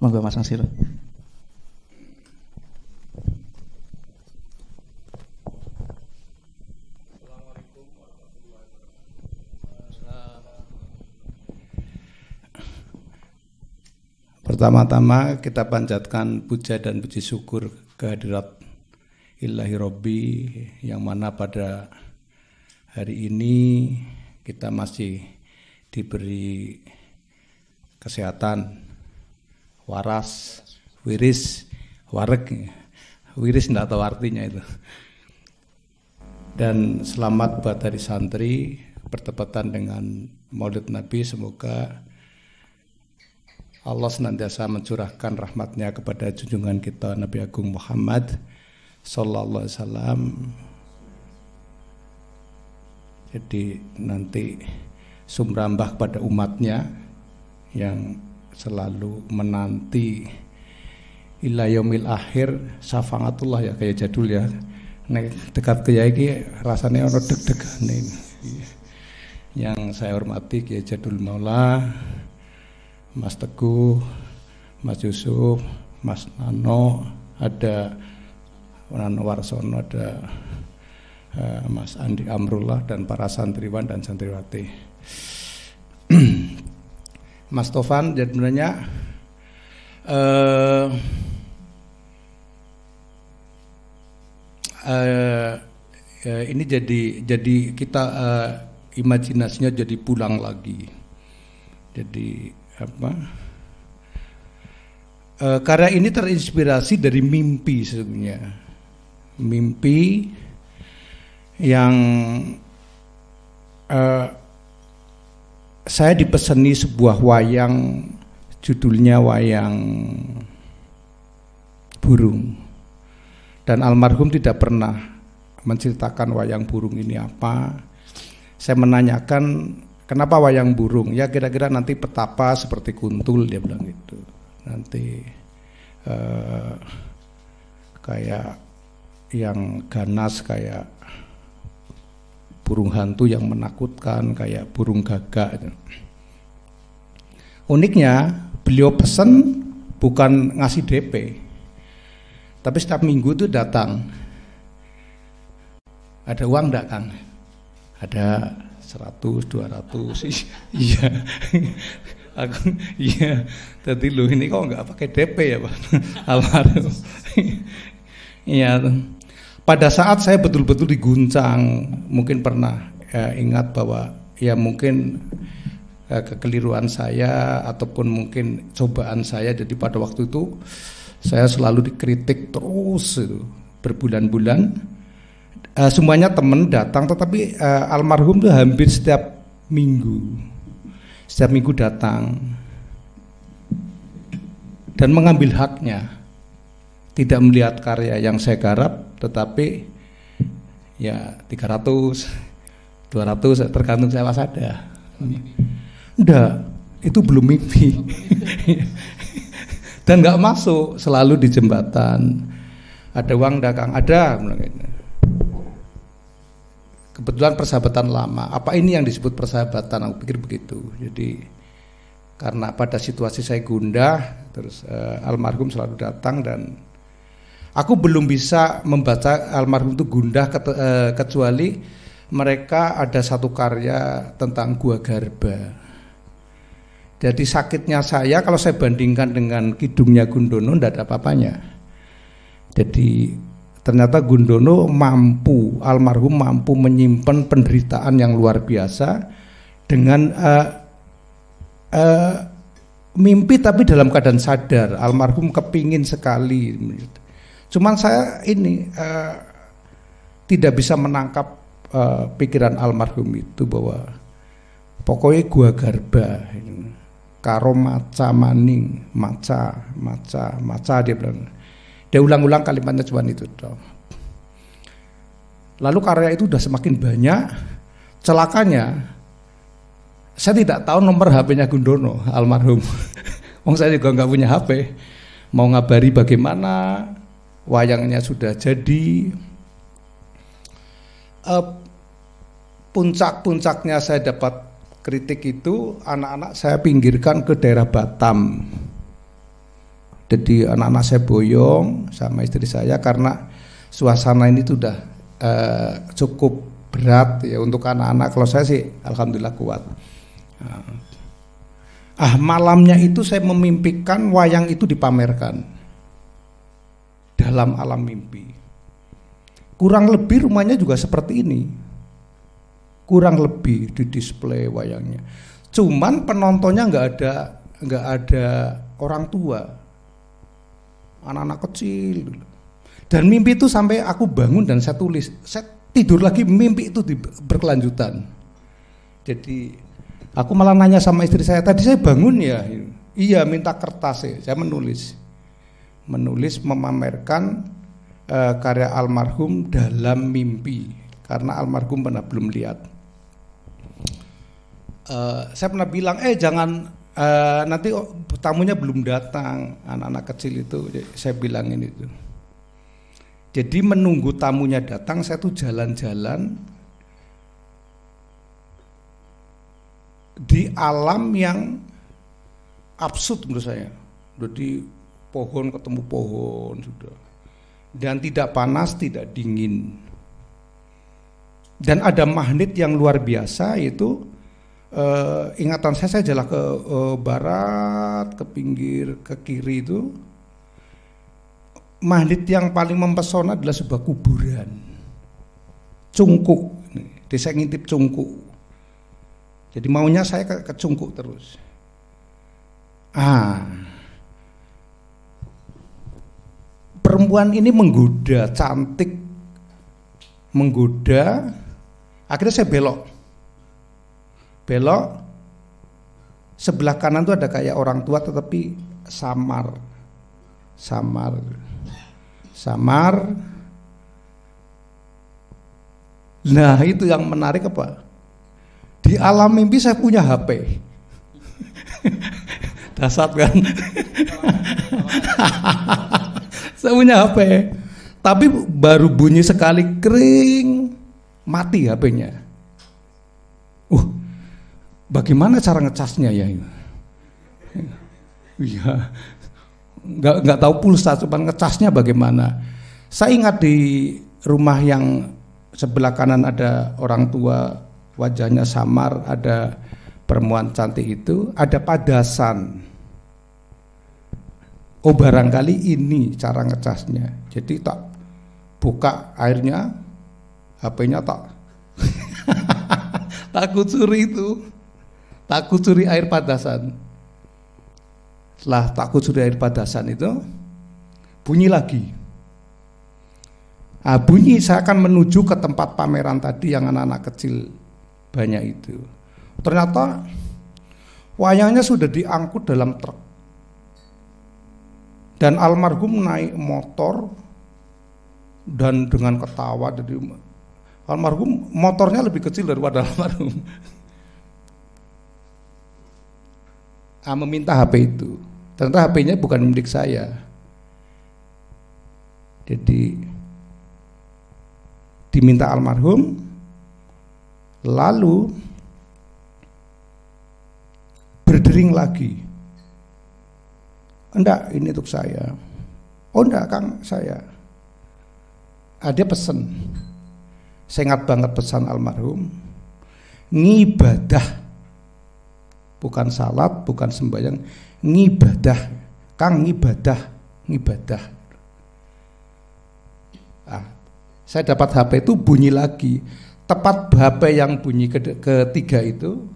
Monggo Mas Nasir. Pertama-tama kita panjatkan puja dan puji syukur kehadirat Ilahi Robbi yang mana pada hari ini kita masih diberi kesehatan, waras, wiris, wareg, wiris tidak tahu artinya itu. Dan selamat buat dari santri bertepatan dengan Maulid Nabi, semoga Allah senantiasa mencurahkan rahmatnya kepada junjungan kita Nabi Agung Muhammad Sallallahu Alaihi Wasallam. Jadi nanti sumrambah pada umatnya yang selalu menanti ila yaumil akhir syafaatullah, ya kayak jadul ya. Nek dekat kiai iki rasanya ono deg-degan ini. Yang saya hormati Kiai Jadul Maula, Mas Teguh, Mas Yusuf, Mas Nano, ada Nano Warsono, ada Mas Andi Amrullah dan para santriwan dan santriwati. Mas Tovan, jadi sebenarnya ini jadi kita imajinasinya jadi pulang lagi. Jadi apa? Karya ini terinspirasi dari mimpi sebenarnya. Mimpi yang saya dipeseni sebuah wayang, judulnya Wayang Burung, dan almarhum tidak pernah menceritakan wayang burung ini apa. Saya menanyakan kenapa wayang burung, ya kira-kira nanti petapa seperti kuntul, dia bilang gitu, nanti kayak yang ganas kayak burung hantu yang menakutkan, kayak burung gagak. Uniknya beliau pesen bukan ngasih DP, tapi setiap minggu itu datang. Ada uang enggak Kang? Ada 100, 200. Iya. Aku iya. Tadi lu ini kok enggak pakai DP ya Pak? Almarhum. Iya. Pada saat saya betul-betul diguncang, mungkin pernah ingat bahwa ya mungkin kekeliruan saya ataupun mungkin cobaan saya. Jadi pada waktu itu saya selalu dikritik terus itu, berbulan-bulan. Semuanya teman datang, tetapi almarhum itu hampir setiap minggu datang dan mengambil haknya. Tidak melihat karya yang saya garap, tetapi ya 300, 200 tergantung saya was ada. Enggak, itu belum mimpi. Dan enggak masuk, selalu di jembatan. Ada uang dagang, ada. Kebetulan persahabatan lama. Apa ini yang disebut persahabatan? Aku pikir begitu. Jadi karena pada situasi saya gundah, terus almarhum selalu datang dan aku belum bisa membaca almarhum itu gundah kecuali mereka ada satu karya tentang Gua Garba. Jadi sakitnya saya kalau saya bandingkan dengan Kidungnya Gundono tidak ada apa-apanya. Jadi ternyata Gundono almarhum mampu menyimpan penderitaan yang luar biasa dengan mimpi tapi dalam keadaan sadar. Almarhum kepingin sekali. Cuman saya ini tidak bisa menangkap pikiran almarhum itu bahwa pokoknya Gua Garba karo maca maning, maca dia bilang. Dia ulang-ulang kalimatnya cuma itu toh. Lalu karya itu udah semakin banyak. Celakanya saya tidak tahu nomor HP-nya Gundono almarhum. Wong saya juga nggak punya HP. Mau ngabari bagaimana, wayangnya sudah jadi. Puncak-puncaknya saya dapat kritik itu anak-anak saya pinggirkan ke daerah Batam. Jadi anak-anak saya boyong sama istri saya karena suasana ini sudah cukup berat ya untuk anak-anak. Kalau saya sih alhamdulillah kuat. Malamnya itu saya memimpikan wayang itu dipamerkan dalam alam mimpi. Kurang lebih rumahnya juga seperti ini. Kurang lebih di display wayangnya. Cuman penontonnya nggak ada orang tua, anak-anak kecil. Dan mimpi itu sampai aku bangun dan saya tulis, saya tidur lagi mimpi itu berkelanjutan. Jadi aku malah nanya sama istri saya, tadi saya bangun ya? Iya, minta kertas ya. Saya menulis memamerkan karya almarhum dalam mimpi karena almarhum pernah belum lihat. Saya pernah bilang jangan nanti tamunya belum datang, anak-anak kecil itu. Saya bilangin itu. Jadi menunggu tamunya datang, saya tuh jalan-jalan di alam yang absurd menurut saya. Jadi pohon ketemu pohon sudah, dan tidak panas, tidak dingin. Dan ada magnet yang luar biasa, yaitu ingatan saya jalan ke barat, ke pinggir, ke kiri itu. Magnet yang paling mempesona adalah sebuah kuburan, Cungkuk. Desa ngintip Cungkuk. Jadi maunya saya ke Cungkuk terus. Perempuan ini menggoda, cantik, menggoda. Akhirnya saya belok. Sebelah kanan tuh ada kayak orang tua tetapi samar. Nah itu yang menarik apa? Di alam mimpi saya punya HP. Dasar kan? Saya punya HP, tapi baru bunyi sekali kering, mati HP-nya. Bagaimana cara ngecasnya ya? Iya. Nggak tahu pulsa, cuma ngecasnya bagaimana. Saya ingat di rumah yang sebelah kanan ada orang tua, wajahnya samar, ada perempuan cantik itu, ada padasan. Barangkali ini cara ngecasnya. Jadi tak buka airnya, HP-nya tak tak kucuri air padasan. Setelah tak kucuri air padasan itu bunyi lagi. Bunyi saya akan menuju ke tempat pameran tadi yang anak-anak kecil banyak itu. Ternyata wayangnya sudah diangkut dalam truk. Dan almarhum naik motor dan dengan ketawa. Jadi almarhum motornya lebih kecil daripada almarhum. Meminta HP itu. Ternyata HP-nya bukan milik saya. Jadi diminta almarhum, lalu berdering lagi. Enggak, ini untuk saya. Enggak Kang, saya. Dia pesen. Saya ingat banget pesan almarhum. Ngibadah. Bukan salat, bukan sembahyang, ngibadah. Kang, ngibadah. Saya dapat HP itu bunyi lagi. Tepat HP yang bunyi ketiga itu,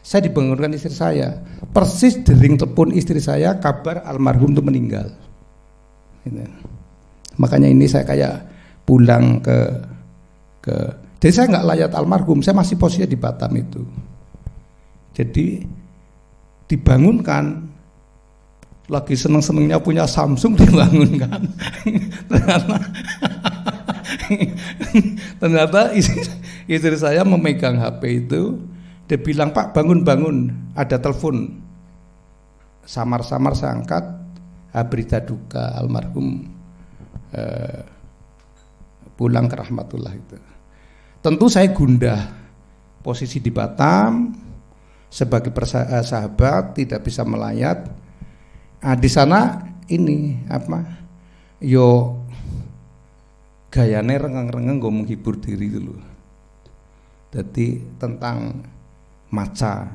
saya dibangunkan istri saya. Persis dering telepon istri saya, kabar almarhum itu meninggal. Makanya ini saya kayak pulang ke jadi saya nggak layat almarhum, saya masih posisinya di Batam itu. Jadi dibangunkan, lagi seneng-senengnya punya Samsung dibangunkan. Ternyata istri saya memegang HP itu. Dia bilang, Pak bangun, ada telepon. Samar-samar saya angkat, berita duka almarhum pulang ke rahmatullah itu. Tentu saya gundah, posisi di Batam sebagai sahabat tidak bisa melayat. Di sana ini apa? Yo gayane rengeng-rengeng gue menghibur diri dulu. Jadi tentang maca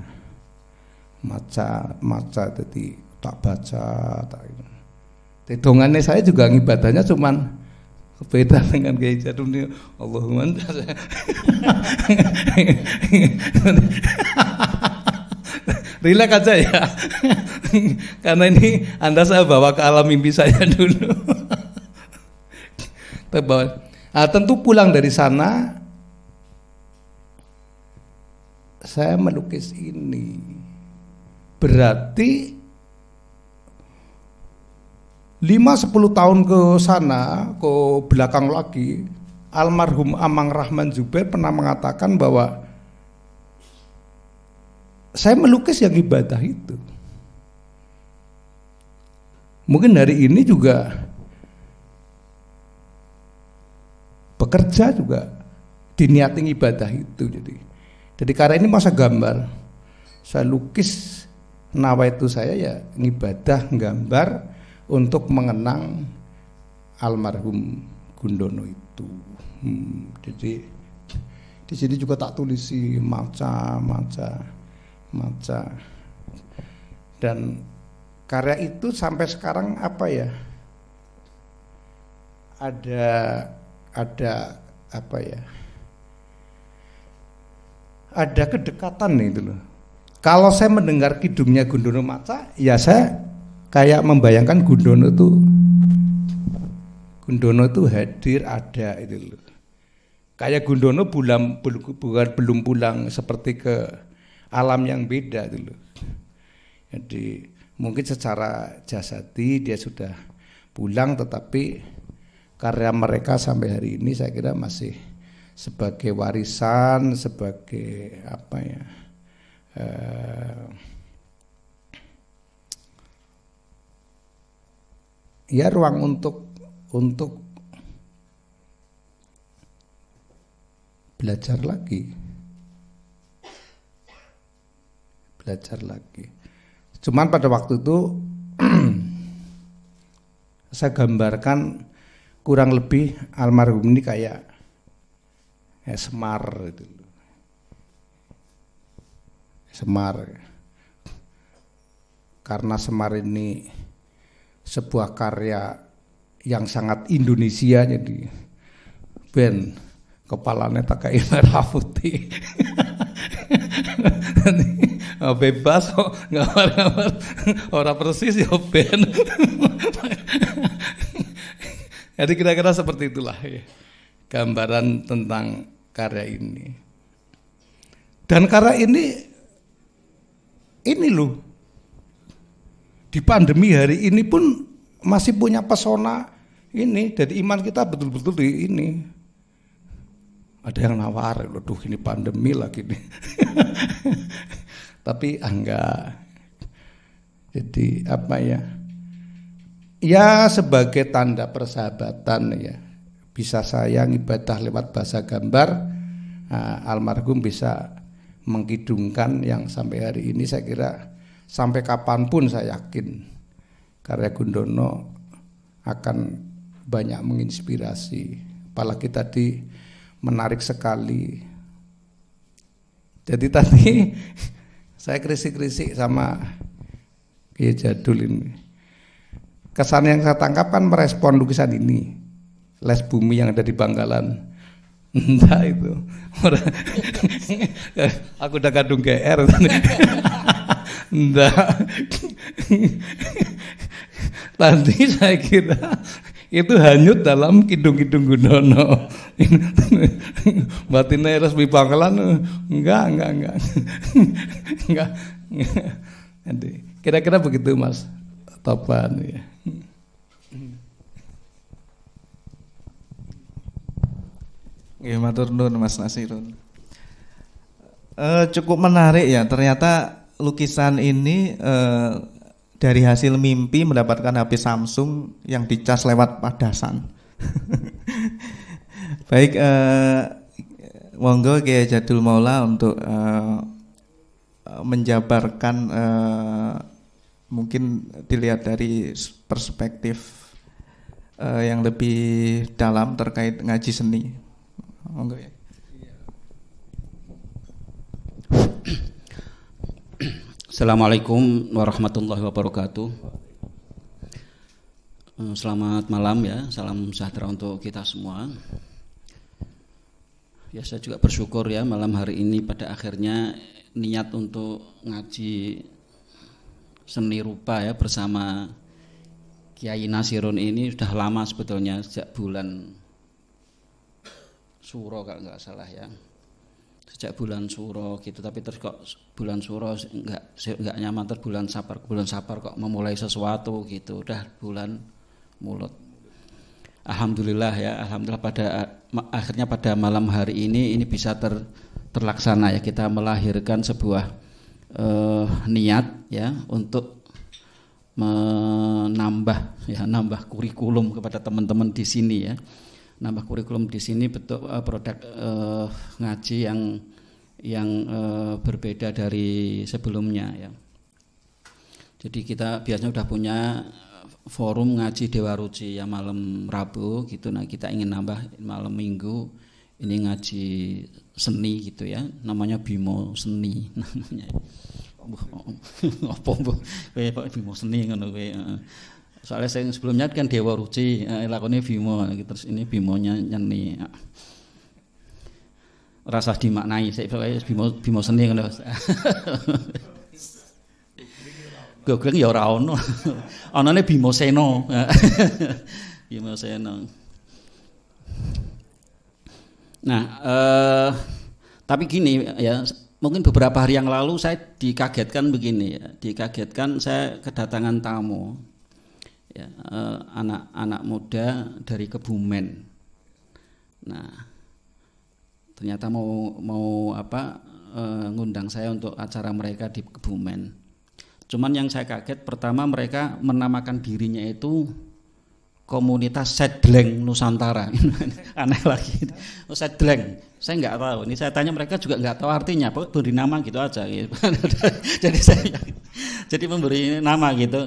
jadi tak baca tak itu. Dongannya saya juga ngibadahnya cuman beda dengan Kiai Jadul ini. Allahumma relax aja ya. Karena ini Anda saya bawa ke alam mimpi saya dulu. Tentu pulang dari sana saya melukis ini. Berarti 5-10 tahun ke sana, ke belakang lagi, almarhum Amang Rahman Zubair pernah mengatakan bahwa saya melukis yang ibadah itu. Mungkin hari ini juga bekerja juga diniatin ibadah itu. Jadi karena ini masa gambar, saya lukis nawaitu saya ya ngibadah gambar untuk mengenang almarhum Gundono itu. Jadi di sini juga tak tulisi maca. Dan karya itu sampai sekarang apa ya? Ada apa ya? Ada kedekatan nih itu loh. Kalau saya mendengar kidungnya Gundono maca, ya saya kayak membayangkan Gundono itu hadir ada itu loh. Kayak Gundono belum pulang seperti ke alam yang beda itu loh. Jadi mungkin secara jasadi dia sudah pulang, tetapi karya mereka sampai hari ini saya kira masih sebagai warisan, sebagai apa ya? Ya ruang untuk belajar lagi. Cuman pada waktu itu saya gambarkan kurang lebih almarhum ini kayak Semar itu. Semar. Karena Semar ini sebuah karya yang sangat Indonesia, jadi ben kepalanya tak kayak merah putih. Bebas kok gambar-gambar orang persis ya ben. Jadi kira-kira seperti itulah ya, gambaran tentang karya ini. Dan karya ini loh, di pandemi hari ini pun masih punya pesona ini. Jadi iman kita betul-betul di ini. Ada yang nawar, loh ini pandemi lagi nih. Tapi enggak. Jadi apa ya? Ya sebagai tanda persahabatan ya. Bisa saya ibadah lewat bahasa gambar, almarhum bisa mengkidungkan yang sampai hari ini saya kira sampai kapanpun saya yakin karya Gundono akan banyak menginspirasi. Apalagi tadi menarik sekali. Jadi tadi saya krisik-krisik sama Kiai Jadul ini. Kesan yang saya tangkap kan merespon lukisan ini. Les bumi yang ada di Bangkalan. Entah itu. Aku udah kadung GR. Entah. Tadi saya kira itu hanyut dalam kidung-kidung Gundono. Batinnya resmi Bangkalan enggak. Kira-kira begitu Mas Topan ya. Nggih, matur nuwun Mas Nasirun. Cukup menarik ya, ternyata lukisan ini dari hasil mimpi mendapatkan HP Samsung yang dicas lewat padasan. Baik, monggo Kiai Jadul Maula untuk menjabarkan mungkin dilihat dari perspektif yang lebih dalam terkait ngaji seni. Monggo ya. Assalamualaikum warahmatullahi wabarakatuh. Selamat malam ya, salam sejahtera untuk kita semua. Ya, saya juga bersyukur ya malam hari ini pada akhirnya niat untuk ngaji seni rupa ya bersama Kiai Nasirun ini sudah lama sebetulnya, sejak bulan Suro kalau nggak salah ya, sejak bulan Suro gitu. Tapi terus kok bulan Suro nggak nyaman, terus bulan Sapar kok memulai sesuatu gitu, udah bulan Mulut. Alhamdulillah ya, alhamdulillah akhirnya pada malam hari ini bisa terlaksana ya, kita melahirkan sebuah niat ya untuk nambah kurikulum kepada teman-teman di sini ya. Nambah kurikulum di sini bentuk produk ngaji yang berbeda dari sebelumnya ya. Jadi kita biasanya sudah punya forum ngaji Dewa Ruci ya malam Rabu gitu. Nah, kita ingin nambah malam Minggu ini ngaji seni gitu ya. Namanya Bimo Seni namanya. Apa Pak Bimo Seni ngono kowe. Soalnya saya sebelumnya kan Dewa Ruci, lakonnya Bimo, terus ini Bimonya nyeni. Rasa dimaknai, saya Bimo Seni ngono. Gogleng ya ora ono. Anane Bimo Seno. Bimo Seno. Nah, tapi gini ya, mungkin beberapa hari yang lalu saya dikagetkan begini ya, saya kedatangan tamu ya, anak-anak muda dari Kebumen. Nah, ternyata mau ngundang saya untuk acara mereka di Kebumen. Cuman yang saya kaget, pertama mereka menamakan dirinya itu Komunitas Sedleng Nusantara. Aneh lagi. Sedleng, saya nggak tahu. Ini saya tanya mereka juga nggak tahu artinya. Pokoknya beri nama gitu aja. Gitu. jadi memberi nama gitu.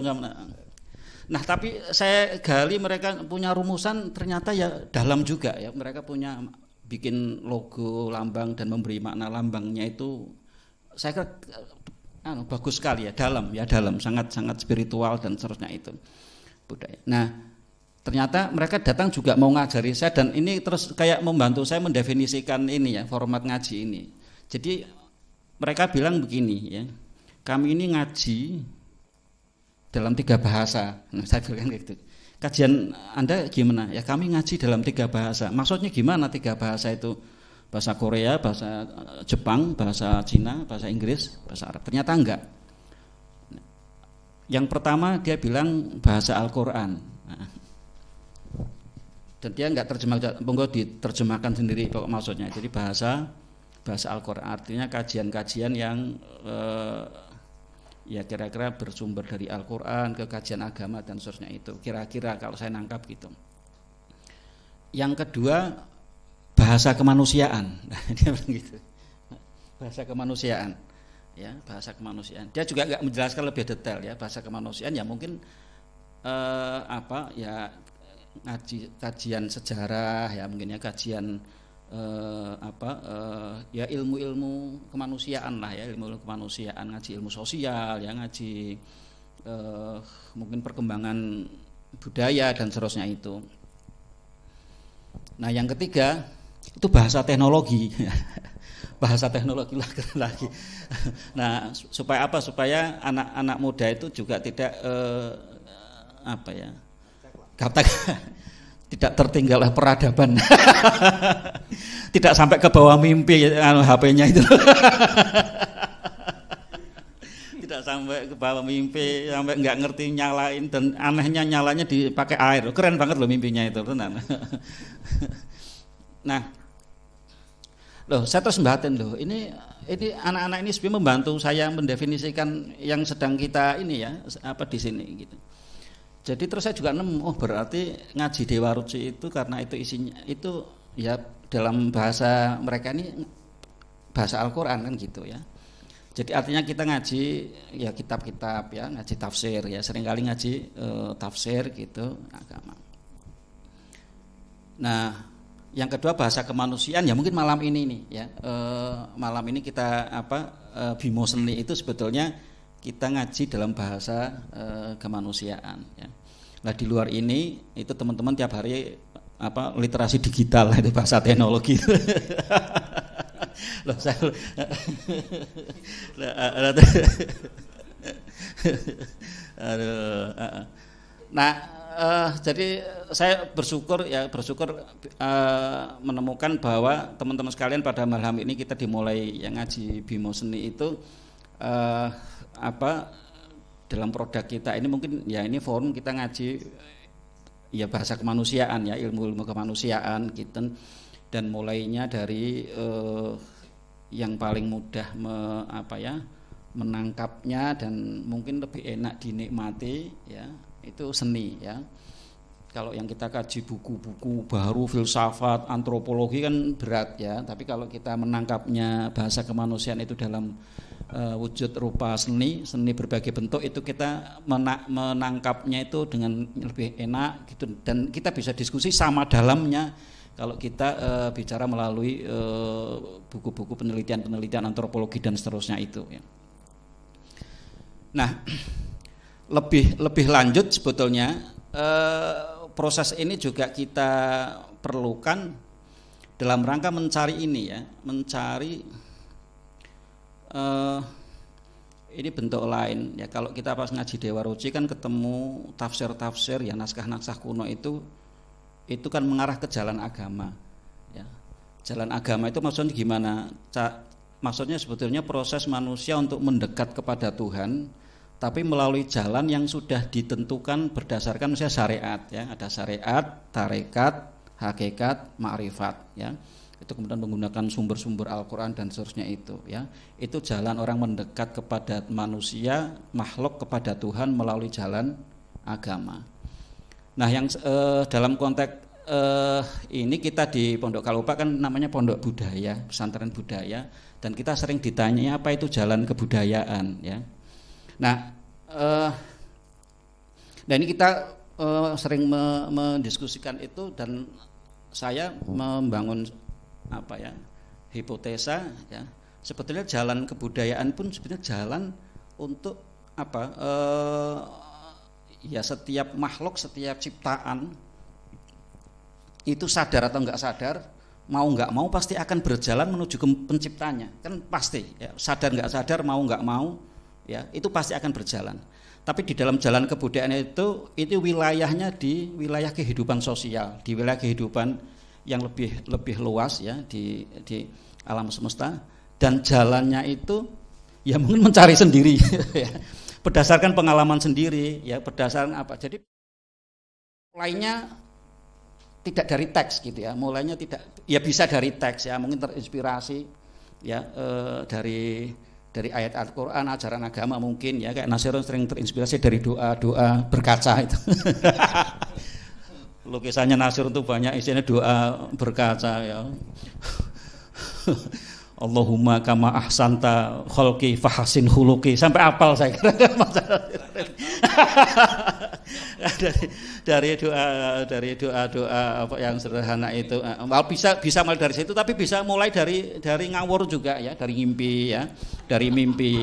Nah, tapi saya gali mereka punya rumusan, ternyata ya dalam juga ya. Mereka punya bikin logo lambang dan memberi makna lambangnya itu, saya kira bagus sekali ya, dalam sangat spiritual dan seterusnya itu budaya. Nah, ternyata mereka datang juga mau ngajari saya, dan ini terus kayak membantu saya mendefinisikan ini ya, format ngaji ini. Jadi mereka bilang begini ya, kami ini ngaji dalam 3 bahasa. Nah, saya bilang gitu. Kajian Anda gimana? Ya kami ngaji dalam 3 bahasa. Maksudnya gimana 3 bahasa itu? Bahasa Korea, bahasa Jepang, bahasa Cina, bahasa Inggris, bahasa Arab. Ternyata enggak. Yang pertama dia bilang bahasa Al-Quran. Nah, dan dia enggak terjemah, monggo diterjemahkan sendiri pokok maksudnya. Jadi bahasa Al-Quran artinya kajian-kajian yang ya kira-kira bersumber dari Al-Quran, ke kajian agama dan seterusnya itu. Kira-kira kalau saya nangkap gitu. Yang kedua bahasa kemanusiaan. Nah, dia bilang gitu. Bahasa kemanusiaan. Ya, bahasa kemanusiaan. Dia juga enggak menjelaskan lebih detail ya, bahasa kemanusiaan ya mungkin ya kajian sejarah ya, mungkin ya kajian ya ilmu-ilmu kemanusiaan lah ya, ilmu kemanusiaan, ngaji ilmu sosial ya, ngaji mungkin perkembangan budaya dan seterusnya itu. Nah, yang ketiga itu bahasa teknologi. Bahasa teknologi lagi. Nah, supaya apa? Supaya anak-anak muda itu juga tidak tidak tertinggal oleh peradaban. Tidak sampai ke bawah mimpi HP-nya itu. Tidak sampai ke bawah mimpi, sampai nggak ngerti nyalain, dan anehnya nyalanya dipakai air. Keren banget loh mimpinya itu, tenan. Nah, loh, saya terus membatin loh, ini anak-anak ini sebenarnya membantu saya mendefinisikan yang sedang kita ini ya, di sini gitu. Jadi terus saya juga nemu, oh berarti ngaji Dewa Ruci itu karena itu isinya itu ya dalam bahasa mereka ini bahasa Al-Quran kan gitu ya. Jadi artinya kita ngaji ya kitab-kitab ya, ngaji tafsir ya, seringkali ngaji tafsir gitu agama. Nah, yang kedua bahasa kemanusiaan ya mungkin malam ini nih ya. Malam ini kita Bimo Seni itu sebetulnya kita ngaji dalam bahasa kemanusiaan ya. Nah, di luar ini itu teman-teman tiap hari literasi digital itu bahasa teknologi. Loh, nah, jadi saya bersyukur menemukan bahwa teman-teman sekalian pada malam ini kita dimulai yang ngaji Bimo Seni itu dalam produk kita ini mungkin ya ini forum kita ngaji ya bahasa kemanusiaan ya, ilmu-ilmu kemanusiaan gitu. Dan mulainya dari yang paling mudah menangkapnya dan mungkin lebih enak dinikmati ya, itu seni ya. Kalau yang kita kaji buku-buku baru filsafat, antropologi kan berat ya, tapi kalau kita menangkapnya bahasa kemanusiaan itu dalam wujud rupa seni berbagai bentuk, itu kita menangkapnya itu dengan lebih enak gitu, dan kita bisa diskusi sama dalamnya. Kalau kita bicara melalui buku-buku penelitian antropologi dan seterusnya itu ya. Nah, lebih lanjut sebetulnya proses ini juga kita perlukan dalam rangka mencari ini ya, ini bentuk lain ya. Kalau kita pas ngaji Dewa Ruci kan ketemu tafsir ya, naskah-naskah kuno itu kan mengarah ke jalan agama ya. Jalan agama itu maksudnya gimana? Maksudnya sebetulnya proses manusia untuk mendekat kepada Tuhan, tapi melalui jalan yang sudah ditentukan berdasarkan misalnya syariat ya. Ada syariat, tarekat, hakikat, ma'rifat ya. Itu kemudian menggunakan sumber-sumber Al-Quran dan seterusnya itu ya. Itu jalan orang mendekat kepada manusia, makhluk kepada Tuhan melalui jalan agama. Nah, yang dalam konteks ini kita di Pondok Kalopak kan namanya Pondok Budaya, pesantren budaya, dan kita sering ditanya apa itu jalan kebudayaan ya. Nah, ini kita sering mendiskusikan itu, dan saya membangun hipotesa ya. Sebetulnya jalan kebudayaan pun sebetulnya jalan untuk ya setiap makhluk, setiap ciptaan itu sadar atau enggak sadar, mau enggak mau pasti akan berjalan menuju ke penciptanya, kan pasti ya, sadar enggak sadar, mau enggak mau ya, itu pasti akan berjalan. Tapi di dalam jalan kebudayaan itu wilayahnya di wilayah kehidupan sosial, di wilayah kehidupan yang lebih luas ya, di alam semesta, dan jalannya itu ya mungkin mencari sendiri ya. Berdasarkan pengalaman sendiri ya, berdasarkan apa. Jadi mulainya tidak dari teks gitu ya, mulainya tidak ya, bisa dari teks ya, mungkin terinspirasi ya dari ayat Al-Qur'an, ajaran agama mungkin ya, kayak Nasirun sering terinspirasi dari doa berkaca itu. Lukisannya Nasir itu banyak isinya doa berkaca ya. Allahumma kama ahsanta khalqi fahasin khuluqi, sampai apal saya kira. dari doa apa yang sederhana itu, bisa mulai dari situ, tapi bisa mulai dari ngawur juga ya, dari mimpi ya, dari mimpi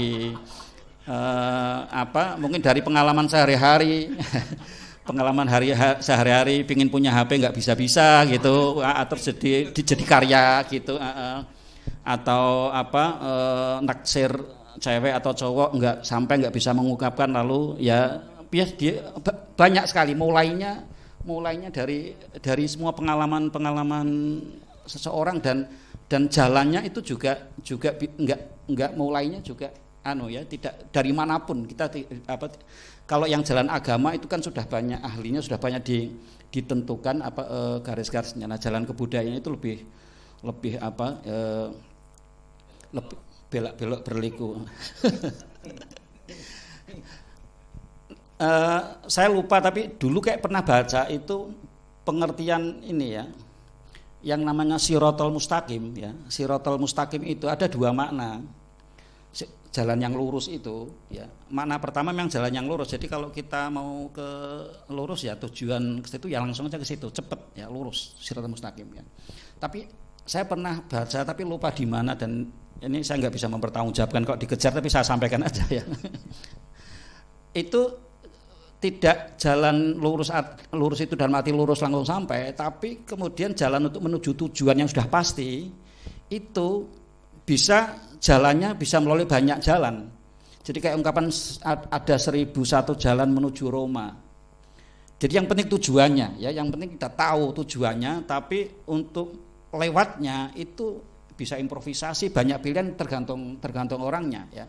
mungkin dari pengalaman sehari-hari. Pengalaman sehari-hari, pingin punya HP nggak bisa gitu, atau jadi karya gitu, atau naksir cewek atau cowok nggak bisa mengungkapkan, lalu ya dia banyak sekali mulainya dari semua pengalaman seseorang, dan jalannya itu juga nggak mulainya juga tidak dari manapun kita kalau yang jalan agama itu kan sudah banyak ahlinya, sudah banyak ditentukan garis-garisnya. Nah, jalan kebudayaan itu lebih belak-belok berliku. Saya lupa, tapi dulu kayak pernah baca itu pengertian ini ya, yang namanya Sirotol Mustaqim ya. Sirotol Mustaqim itu ada dua makna. jalan yang lurus itu ya. Makna pertama memang jalan yang lurus. Jadi kalau kita mau ke lurus ya tujuan ke situ ya langsung aja ke situ, cepet ya lurus Shiratal Mustaqim ya. Tapi saya pernah baca tapi lupa di mana dan ini saya nggak bisa mempertanggungjawabkan kok dikejar tapi saya sampaikan aja ya. Itu tidak jalan lurus itu dan mati lurus langsung sampai, tapi kemudian jalan untuk menuju tujuan yang sudah pasti itu bisa jalannya bisa melalui banyak jalan. Jadi kayak ungkapan ada 1001 jalan menuju Roma. Jadi yang penting tujuannya ya, yang penting kita tahu tujuannya, tapi untuk lewatnya itu bisa improvisasi, banyak pilihan tergantung orangnya ya.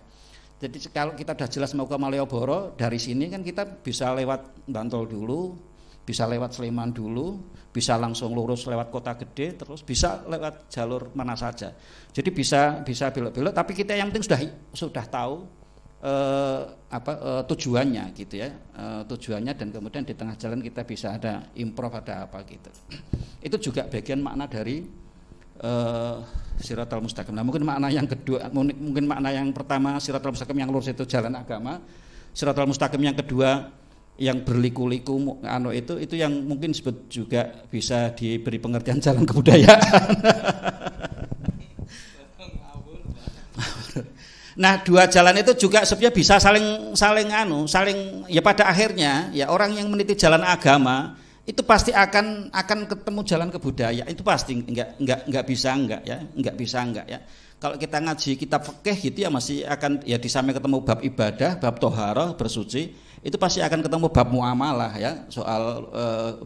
Jadi kalau kita sudah jelas mau ke Malioboro dari sini kan kita bisa lewat Bantul dulu, bisa lewat Sleman dulu, bisa langsung lurus lewat Kota Gede, terus bisa lewat jalur mana saja. Jadi bisa belok-belok, tapi kita yang penting sudah tahu tujuannya gitu ya, tujuannya, dan kemudian di tengah jalan kita bisa ada improv, ada apa gitu. Itu juga bagian makna dari Shiratal Mustaqim. Nah, mungkin makna yang kedua, mungkin makna yang pertama Shiratal Mustaqim yang lurus itu jalan agama. Shiratal Mustaqim yang kedua yang berliku-liku itu yang mungkin disebut juga bisa diberi pengertian jalan kebudayaan. Nah, dua jalan itu juga sebenarnya bisa saling ya pada akhirnya ya orang yang meniti jalan agama itu pasti akan ketemu jalan kebudayaan, itu pasti nggak bisa ya. Kalau kita ngaji kitab fikih gitu ya masih akan ya di samping ketemu bab ibadah, bab toharoh, bersuci, itu pasti akan ketemu bab muamalah ya, soal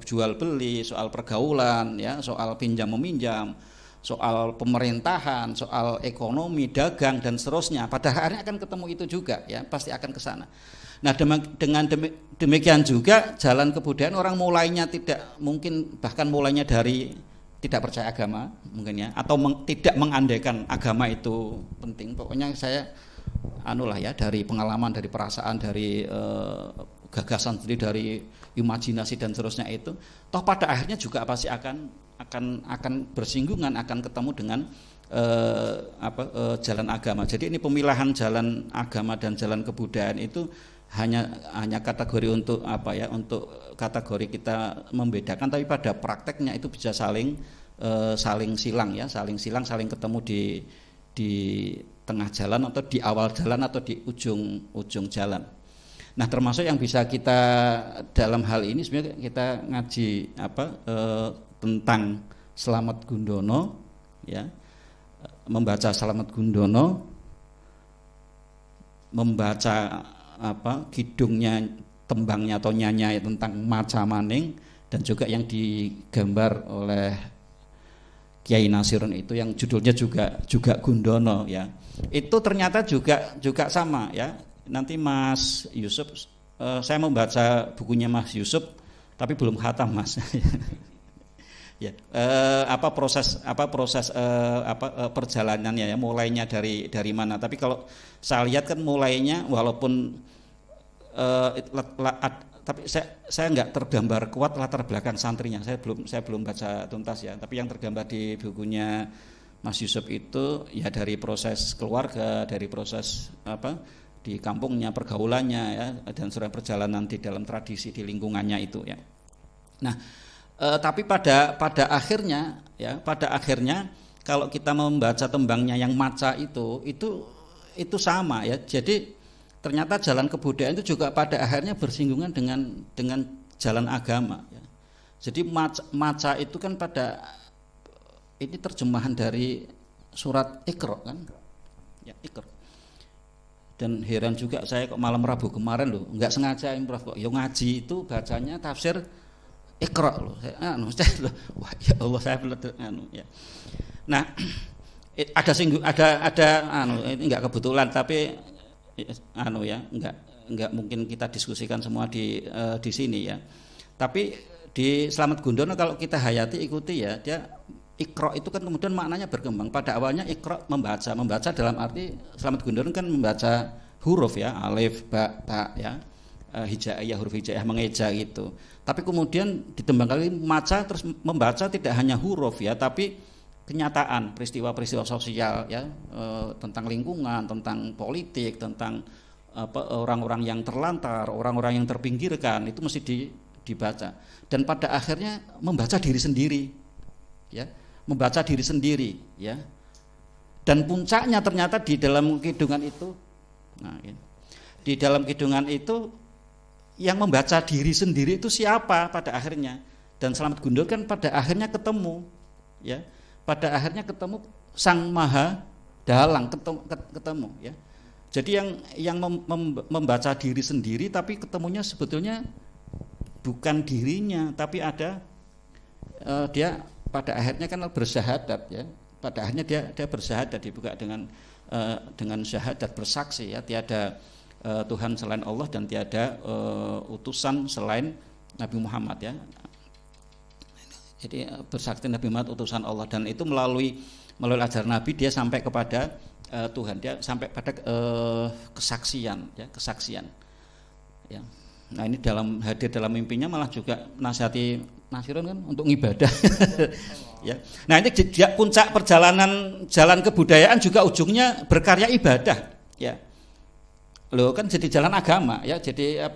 jual beli, soal pergaulan ya, soal pinjam meminjam, soal pemerintahan, soal ekonomi, dagang dan seterusnya. Pada akhirnya akan ketemu itu juga ya, pasti akan ke sana. Nah, dengan demikian juga jalan kebudayaan orang mulainya tidak mungkin, bahkan mulainya dari tidak percaya agama mungkin ya, atau tidak mengandaikan agama itu penting. Pokoknya saya dari pengalaman, dari perasaan, dari gagasan sendiri, dari imajinasi dan seterusnya itu, toh pada akhirnya juga pasti akan bersinggungan, akan ketemu dengan jalan agama. Jadi ini pemilahan jalan agama dan jalan kebudayaan itu hanya kategori untuk untuk kategori kita membedakan, tapi pada prakteknya itu bisa saling silang ya, saling ketemu di tengah jalan atau di awal jalan atau di ujung jalan. Nah, termasuk yang bisa kita dalam hal ini sebenarnya kita ngaji tentang Slamet Gundono ya, membaca Slamet Gundono, membaca kidungnya, tembangnya atau nyanya tentang Maca Maning, dan juga yang digambar oleh Kiai Nasirun itu yang judulnya juga Gundono ya. Itu ternyata juga sama ya. Nanti Mas Yusuf, saya membaca bukunya Mas Yusuf tapi belum khatam Mas. Ya, proses perjalanannya ya, mulainya dari mana. Tapi kalau saya lihat kan mulainya walaupun tapi saya nggak tergambar kuat latar belakang santrinya. Saya belum baca tuntas ya. Tapi yang tergambar di bukunya Mas Yusuf itu ya dari proses keluarga, dari proses di kampungnya, pergaulannya ya, dan seluruh perjalanan di dalam tradisi di lingkungannya itu ya. Nah, tapi pada akhirnya kalau kita membaca tembangnya yang maca itu sama ya. Jadi ternyata jalan kebudayaan itu juga pada akhirnya bersinggungan dengan jalan agama ya. Jadi maca itu kan ini terjemahan dari surat Iqra kan ya, Iqra. Dan heran juga saya kok malam Rabu kemarin loh, nggak sengaja improv kok. Yo ngaji itu bacanya tafsir Iqra loh. Wah ya Allah, saya belum ya. Nah, ini enggak kebetulan tapi enggak mungkin kita diskusikan semua di sini ya. Tapi di Slamet Gundono kalau kita hayati ikuti ya, dia Iqra itu kan kemudian maknanya berkembang. Pada awalnya Iqra membaca dalam arti Slamet Gundono kan membaca huruf ya, alif, ba, ta ya. Hijaiyah, huruf hijaiyah, mengeja gitu. Tapi kemudian ditembang kali maca terus membaca tidak hanya huruf ya, tapi kenyataan peristiwa-peristiwa sosial ya, tentang lingkungan, tentang politik, tentang orang-orang yang terlantar, orang-orang yang terpinggirkan, itu mesti dibaca. Dan pada akhirnya membaca diri sendiri, ya, membaca diri sendiri, ya. Dan puncaknya ternyata di dalam kidungan itu, nah, ya, di dalam kidungan itu yang membaca diri sendiri itu siapa pada akhirnya? Dan Slamet Gundul kan pada akhirnya ketemu, ya, pada akhirnya ketemu Sang Maha Dalang, ketemu, ya. Jadi yang membaca diri sendiri, tapi ketemunya sebetulnya bukan dirinya, tapi ada dia pada akhirnya kan bersyahadat, ya. Pada akhirnya dia bersyahadat, dibuka dengan syahadat, bersaksi, ya, tiada Tuhan selain Allah dan tiada utusan selain Nabi Muhammad, ya. Jadi bersaksi Nabi Muhammad utusan Allah, dan itu melalui ajaran Nabi dia sampai kepada Tuhan, dia sampai pada kesaksian, ya, kesaksian, ya. Nah ini hadir dalam mimpinya malah juga nasihati Nasirun kan untuk ngibadah. Ya. Nah ini puncak perjalanan jalan kebudayaan juga ujungnya berkarya ibadah, ya. Loh kan jadi jalan agama, ya, jadi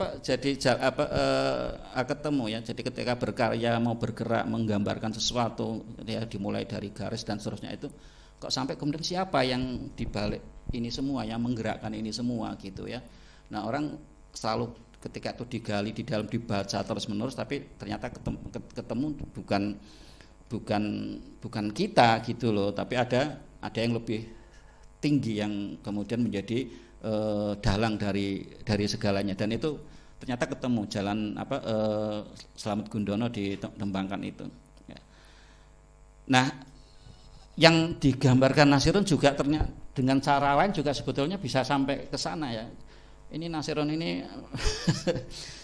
ketemu, ya. Jadi ketika berkarya, mau bergerak, menggambarkan sesuatu, ya, dimulai dari garis dan seterusnya, itu kok sampai kemudian siapa yang dibalik ini semua, yang menggerakkan ini semua, gitu, ya. Nah orang selalu ketika itu digali di dalam, dibaca terus menerus, tapi ternyata ketemu bukan kita, gitu loh, tapi ada yang lebih tinggi yang kemudian menjadi dalang dari segalanya, dan itu ternyata ketemu jalan Slamet Gundono ditembangkan itu, ya. Nah yang digambarkan Nasirun juga ternyata dengan cara lain juga sebetulnya bisa sampai ke sana, ya. Ini Nasirun ini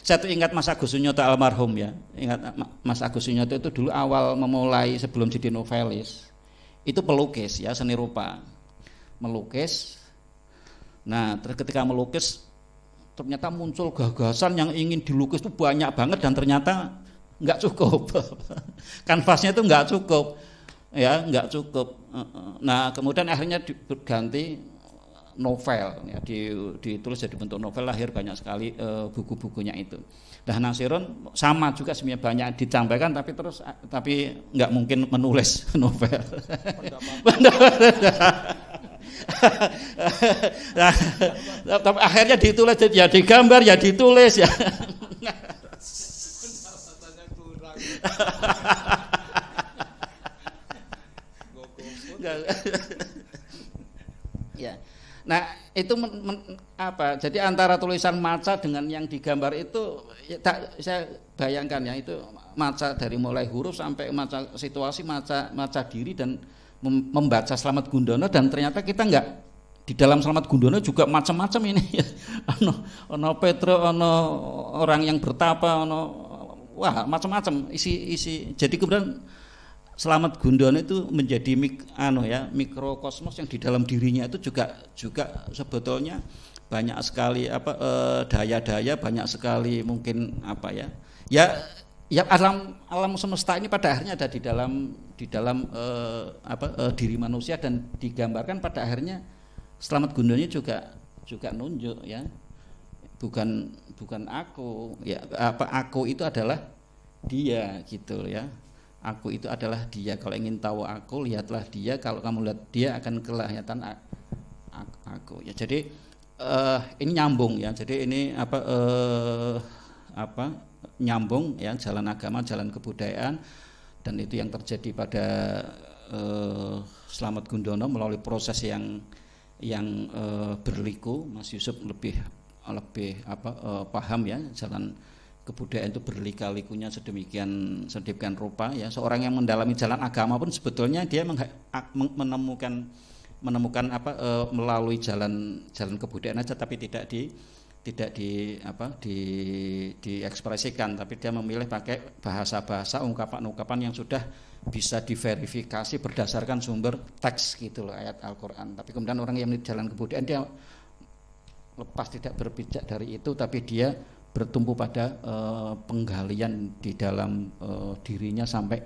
saya tuh ingat Mas Agus Sunyoto almarhum, ya. Ingat Mas Agus Sunyoto itu dulu awal memulai sebelum jadi novelis itu pelukis, ya, seni rupa, melukis. Nah, ketika melukis ternyata muncul gagasan yang ingin dilukis itu banyak banget, dan ternyata nggak cukup. Kanvasnya itu nggak cukup, ya, nggak cukup. Nah, kemudian akhirnya diganti novel, ya, ditulis jadi bentuk novel, lahir banyak sekali buku-bukunya itu. Nah, Nasirun sama juga sebenarnya, banyak disampaikan tapi nggak mungkin menulis novel. Nah, akhirnya ditulis, ya digambar, ya ditulis, ya. Ya. Nah, itu jadi antara tulisan maca dengan yang digambar itu, ya, saya bayangkan, ya, itu maca dari mulai huruf sampai maca situasi, maca diri, dan membaca Slamet Gundono, dan ternyata kita enggak di dalam Slamet Gundono juga macam-macam ini, ya. Ono Petro, ono orang yang bertapa, wah macam-macam isi. Jadi kemudian Slamet Gundono itu menjadi mikrokosmos yang di dalam dirinya itu juga sebetulnya banyak sekali daya-daya, banyak sekali mungkin ya alam semesta ini pada akhirnya ada di dalam diri manusia, dan digambarkan pada akhirnya Slamet Gundono juga nunjuk, ya, bukan aku, ya, aku itu adalah dia, gitu, ya. Aku itu adalah dia. Kalau ingin tahu aku, lihatlah dia. Kalau kamu lihat dia, akan kelihatan aku, ya. Jadi ini nyambung, ya. Jadi ini nyambung, ya, jalan agama, jalan kebudayaan, dan itu yang terjadi pada Slamet Gundono melalui proses yang berliku. Mas Yusuf lebih paham, ya, jalan kebudayaan itu berlika-likunya sedemikian rupa, ya. Seorang yang mendalami jalan agama pun sebetulnya dia menemukan melalui jalan kebudayaan aja, tapi tidak diekspresikan, tapi dia memilih pakai bahasa-bahasa, ungkapan-ungkapan yang sudah bisa diverifikasi berdasarkan sumber teks, gitu loh, ayat Al-Qur'an. Tapi kemudian orang yang di jalan kebudayaan dia lepas, tidak berpijak dari itu, tapi dia bertumpu pada penggalian di dalam dirinya sampai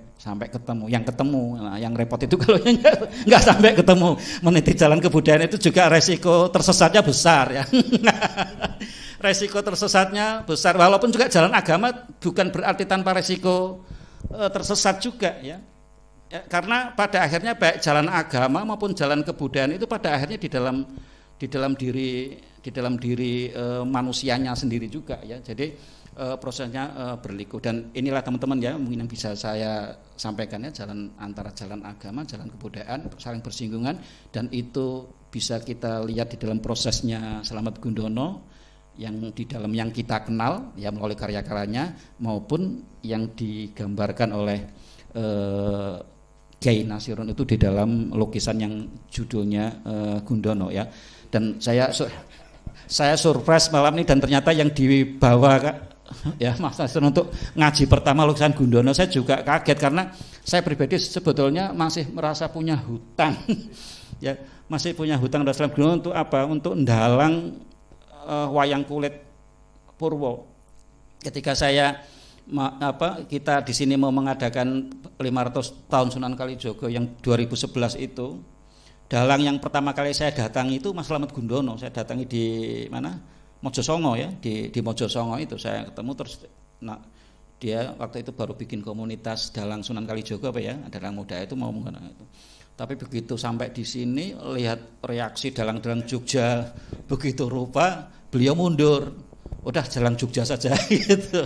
ketemu. Yang ketemu, nah, yang repot itu kalau nggak sampai ketemu, meniti jalan kebudayaan itu juga resiko tersesatnya besar ya. Resiko tersesatnya besar, walaupun juga jalan agama bukan berarti tanpa resiko tersesat juga ya. Karena pada akhirnya baik jalan agama maupun jalan kebudayaan itu pada akhirnya di dalam diri manusianya sendiri juga ya. Jadi prosesnya berliku, dan inilah teman-teman ya mungkin yang bisa saya sampaikan ya, antara jalan agama, jalan kebudayaan saling bersinggungan, dan itu bisa kita lihat di dalam prosesnya Slamet Gundono yang di dalam yang kita kenal ya melalui karya-karyanya maupun yang digambarkan oleh Kiai Nasirun itu di dalam lukisan yang judulnya Gundono ya. Dan saya surprise malam ini, dan ternyata yang dibawa ya Mas Nasirun untuk ngaji pertama lukisan Gundono, saya juga kaget karena saya pribadi sebetulnya masih merasa punya hutang ya, masih punya hutang dalam Gundono untuk apa? Untuk mendalang wayang kulit Purwo. Ketika kita di sini mau mengadakan 500 tahun Sunan Kalijogo yang 2011 itu, dalang yang pertama kali saya datangi itu Mas Slamet Gundono. Saya datangi di mana? Mojosongo ya, di Mojosongo itu saya ketemu, terus dia waktu itu baru bikin komunitas dalang Sunan Kalijogo apa ya, dalang muda itu mau menggunakan itu. Tapi begitu sampai di sini lihat reaksi dalang-dalang Jogja begitu rupa, beliau mundur. Udah jalan Jogja saja gitu.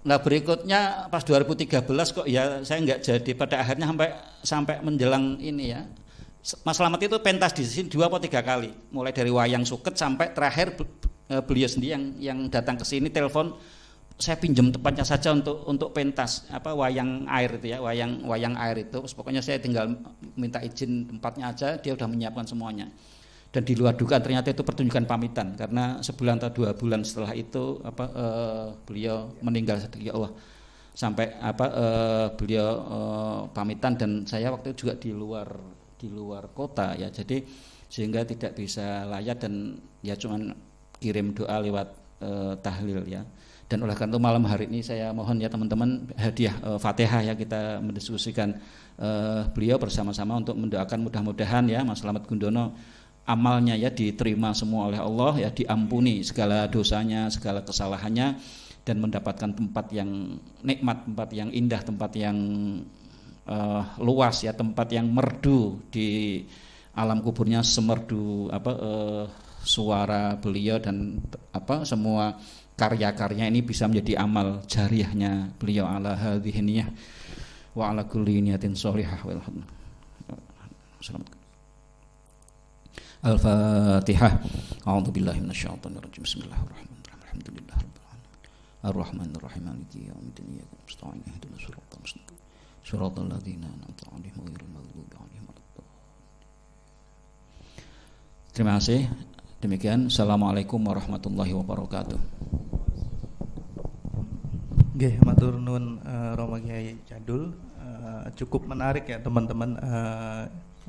Nah berikutnya pas 2013 kok ya saya nggak jadi, pada akhirnya sampai menjelang ini ya. Mas Slamet itu pentas di sini 2 atau 3 kali, mulai dari wayang suket sampai terakhir beliau sendiri yang datang ke sini telepon, saya pinjam tempatnya saja untuk pentas wayang air itu ya, wayang air itu. Pokoknya saya tinggal minta izin tempatnya aja, dia udah menyiapkan semuanya. Dan di luar dugaan ternyata itu pertunjukan pamitan, karena sebulan atau 2 bulan setelah itu beliau meninggal ya Allah. Sampai beliau pamitan, dan saya waktu itu juga di luar kota ya. Jadi sehingga tidak bisa layat, dan ya cuman kirim doa lewat tahlil ya. Dan oleh karena itu malam hari ini saya mohon ya teman-teman hadiah Fatihah ya, kita mendiskusikan beliau bersama-sama untuk mendoakan mudah-mudahan ya Mas Slamet Gundono amalnya ya diterima semua oleh Allah ya, diampuni segala dosanya, segala kesalahannya, dan mendapatkan tempat yang nikmat, tempat yang indah, tempat yang luas ya, tempat yang merdu di alam kuburnya, semerdu suara beliau, dan semua karya-karya ini bisa menjadi amal jariyahnya beliau ala hadhihi niyah wa ala kulli niyatin sholihah. Al-Fatihah. A'udzubillahi minasyaitonir rajim. Bismillahirrahmanirrahim. Alhamdulillahirabbil alamin. Arrahmanir rahim. Maliki yaumiddin. Iyyaka nasta'in. Ihdinas siratal mustaqim. Shiratal ladzina an'amta 'alaihim ghairil maghdubi 'alaihim waladdallin. Terima kasih. Demikian. Assalamualaikum warahmatullahi wabarakatuh. Nggih, matur nuwun Romo Kyai Jadul. Cukup menarik ya teman-teman.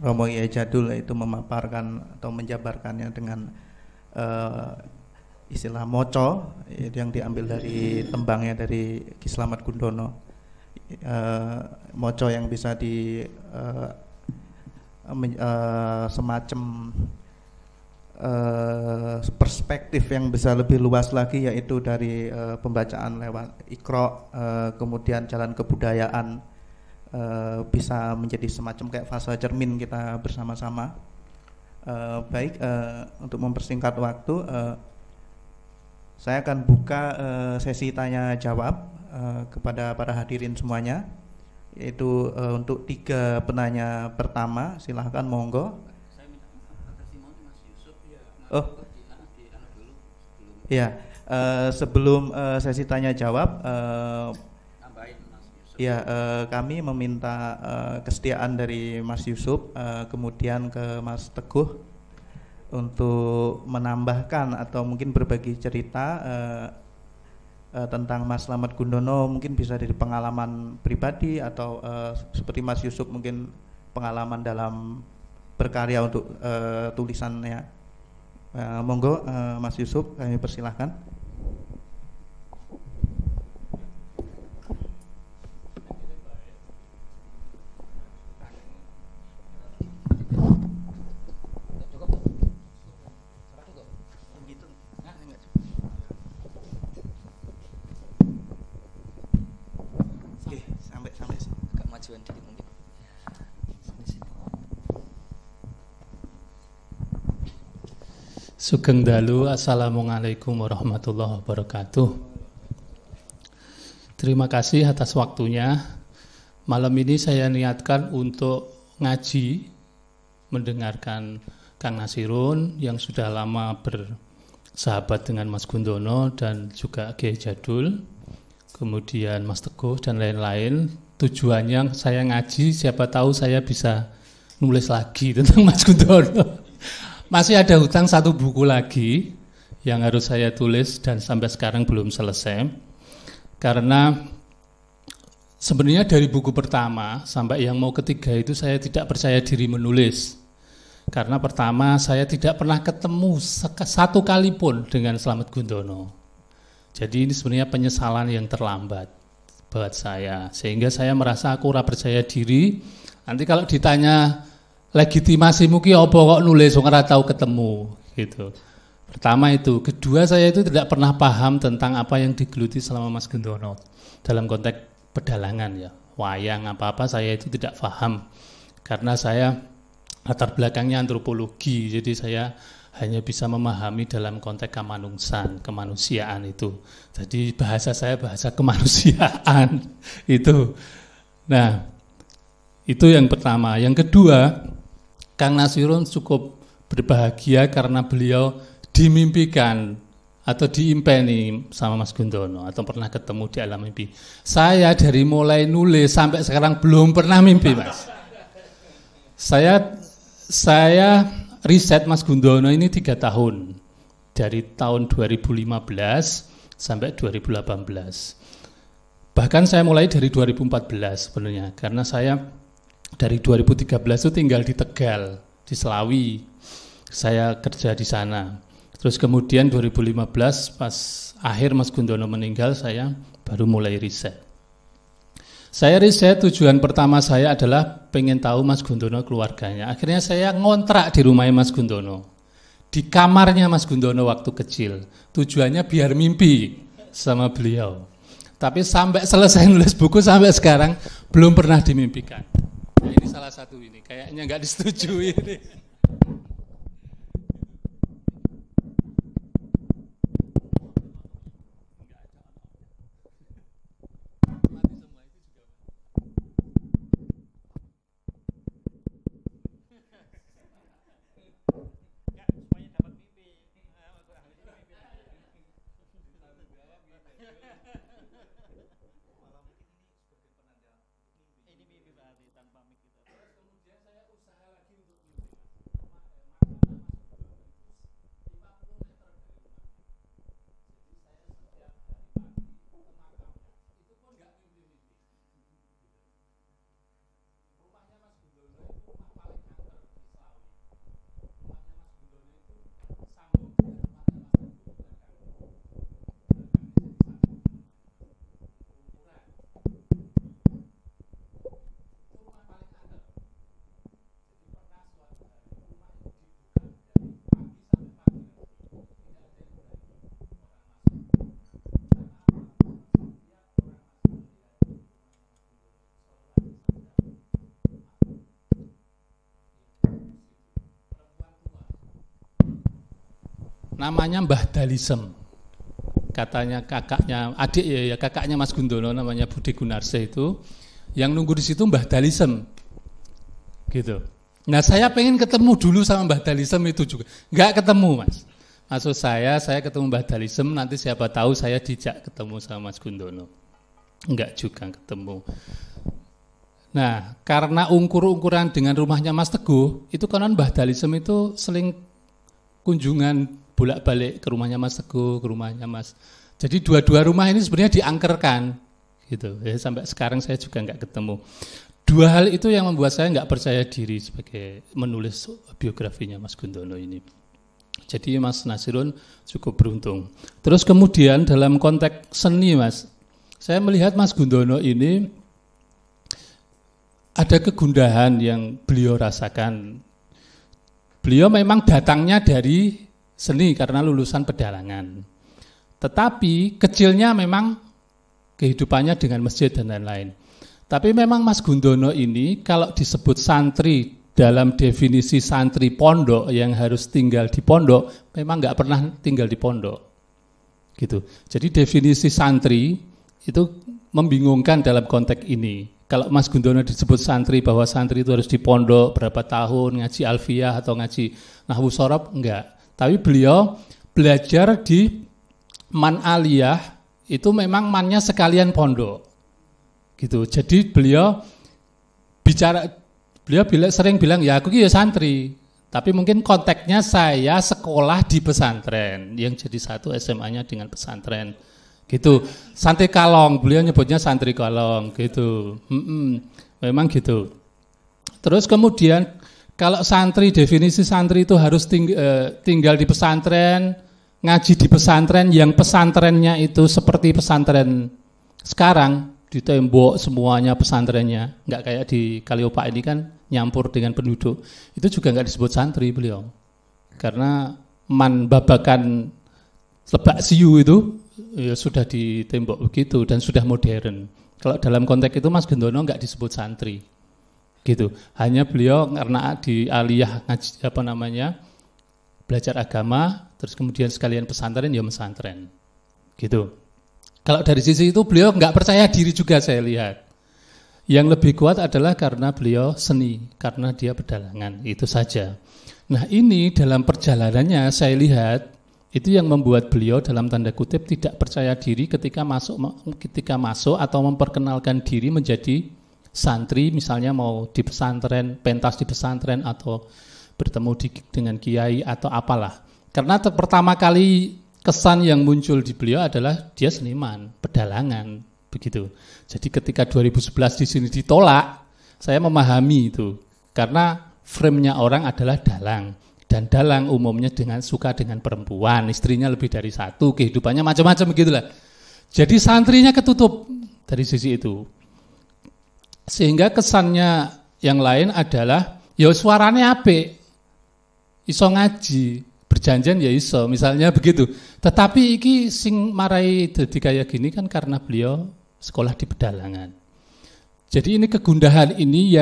Romo Kyai Jadul itu memaparkan atau menjabarkannya dengan istilah moco yang diambil dari tembangnya dari Ki Slamet Gundono. Moco yang bisa semacam perspektif yang bisa lebih luas lagi, yaitu dari pembacaan lewat Iqra, kemudian jalan kebudayaan, bisa menjadi semacam kayak fase cermin kita bersama-sama. Baik, untuk mempersingkat waktu, saya akan buka sesi tanya jawab kepada para hadirin semuanya, yaitu untuk 3 penanya pertama, silahkan monggo. Oh, ya, sebelum sesi tanya jawab, ya, kami meminta kesediaan dari Mas Yusuf, kemudian ke Mas Teguh untuk menambahkan atau mungkin berbagi cerita tentang Mas Slamet Gundono, mungkin bisa dari pengalaman pribadi atau seperti Mas Yusuf mungkin pengalaman dalam berkarya untuk tulisannya. Monggo Mas Yusuf, kami persilahkan. Sugeng dalu, assalamualaikum warahmatullahi wabarakatuh. Terima kasih atas waktunya. Malam ini saya niatkan untuk ngaji, mendengarkan Kang Nasirun yang sudah lama bersahabat dengan Mas Gundono dan juga Kiai Jadul, kemudian Mas Teguh dan lain-lain. Tujuannya saya ngaji, siapa tahu saya bisa nulis lagi tentang Mas Gundono. Masih ada hutang 1 buku lagi yang harus saya tulis dan sampai sekarang belum selesai. Karena sebenarnya dari buku pertama sampai yang mau ketiga itu saya tidak percaya diri menulis. Karena pertama saya tidak pernah ketemu satu kali pun dengan Slamet Gundono. Jadi ini sebenarnya penyesalan yang terlambat buat saya. Sehingga saya merasa aku ora percaya diri. Nanti kalau ditanya legitimasi mungkin apa kok nulis wong ora tahu ketemu gitu. Pertama itu, kedua saya itu tidak pernah paham tentang apa yang digeluti selama Mas Gundono dalam konteks pedalangan ya. Wayang apa-apa saya itu tidak paham karena saya latar belakangnya antropologi. Jadi saya hanya bisa memahami dalam konteks kemanusiaan itu. Jadi bahasa saya bahasa kemanusiaan itu. Nah, itu yang pertama. Yang kedua, Kang Nasirun cukup berbahagia karena beliau dimimpikan atau diimpeni sama Mas Gundono atau pernah ketemu di alam mimpi. Saya dari mulai nulis sampai sekarang belum pernah mimpi, Mas. Saya riset Mas Gundono ini 3 tahun, dari tahun 2015 sampai 2018. Bahkan saya mulai dari 2014 sebenarnya, karena saya dari 2013 itu tinggal di Tegal, di Selawi. Saya kerja di sana. Terus kemudian 2015 pas akhir Mas Gundono meninggal, saya baru mulai riset. Saya riset tujuan pertama saya adalah pengen tahu Mas Gundono keluarganya. Akhirnya saya ngontrak di rumahnya Mas Gundono. Di kamarnya Mas Gundono waktu kecil. Tujuannya biar mimpi sama beliau. Tapi sampai selesai nulis buku sampai sekarang belum pernah dimimpikan. Nah, ini salah satu ini, kayaknya nggak disetujui ini. Namanya Mbah Dalisem. Katanya kakaknya, adik ya kakaknya Mas Gundono namanya Budi Gunarse itu, yang nunggu di situ Mbah Dalisem. Gitu. Nah, saya pengen ketemu dulu sama Mbah Dalisem itu juga. Enggak ketemu, Mas. Maksud saya ketemu Mbah Dalisem, nanti siapa tahu saya dijak ketemu sama Mas Gundono. Enggak juga ketemu. Nah, karena ukur-ukuran dengan rumahnya Mas Teguh, itu konon Mbah Dalisem itu seling kunjungan bolak-balik ke rumahnya Mas Teguh, ke rumahnya Mas. Jadi dua-dua rumah ini sebenarnya diangkerkan, gitu. Ya, sampai sekarang saya juga nggak ketemu. Dua hal itu yang membuat saya nggak percaya diri sebagai menulis biografinya Mas Gundono ini. Jadi Mas Nasirun cukup beruntung. Terus kemudian dalam konteks seni Mas, saya melihat Mas Gundono ini ada kegundahan yang beliau rasakan. Beliau memang datangnya dari seni karena lulusan pedalangan. Tetapi kecilnya memang kehidupannya dengan masjid dan lain-lain. Tapi memang Mas Gundono ini kalau disebut santri dalam definisi santri pondok yang harus tinggal di pondok, memang nggak pernah tinggal di pondok. Gitu. Jadi definisi santri itu membingungkan dalam konteks ini. Kalau Mas Gundono disebut santri, bahwa santri itu harus di pondok berapa tahun, ngaji alfiyah atau ngaji nahwu shorob, enggak. Tapi beliau belajar di man aliyah, itu memang mannya sekalian pondok. Gitu. Jadi beliau sering bilang, ya aku ya santri. Tapi mungkin konteksnya saya sekolah di pesantren, yang jadi satu SMA-nya dengan pesantren. Gitu, santri kalong, beliau nyebutnya santri kalong, gitu. Memang gitu. Terus kemudian kalau santri, definisi santri itu harus tinggal di pesantren, ngaji di pesantren, yang pesantrennya itu seperti pesantren sekarang, di tembok semuanya pesantrennya, nggak kayak di Kaliopak ini kan nyampur dengan penduduk. Itu juga nggak disebut santri beliau, karena babakan Lebak Siu itu ya sudah di tembok begitu dan sudah modern. Kalau dalam konteks itu Mas Gundono enggak disebut santri. Gitu. Hanya beliau karena di aliyah belajar agama, terus kemudian sekalian pesantren ya pesantren. Gitu. Kalau dari sisi itu beliau enggak percaya diri juga saya lihat. Yang lebih kuat adalah karena beliau seni, karena dia pedalangan, itu saja. Nah, ini dalam perjalanannya saya lihat itu yang membuat beliau dalam tanda kutip tidak percaya diri ketika masuk atau memperkenalkan diri menjadi santri, misalnya mau di pesantren, pentas di pesantren atau bertemu dengan kiai atau apalah. Karena pertama kali kesan yang muncul di beliau adalah dia seniman, pedalangan, begitu. Jadi ketika 2011 di sini ditolak, saya memahami itu karena frame-nya orang adalah dalang. Dan dalang umumnya suka dengan perempuan, istrinya lebih dari satu, kehidupannya macam-macam begitulah. Jadi santrinya ketutup dari sisi itu. Sehingga kesannya yang lain adalah, ya suaranya apik, iso ngaji, berjanjian ya iso, misalnya begitu. Tetapi iki sing marai dadi kayak gini kan karena beliau sekolah di pedalangan. Jadi ini kegundahan ini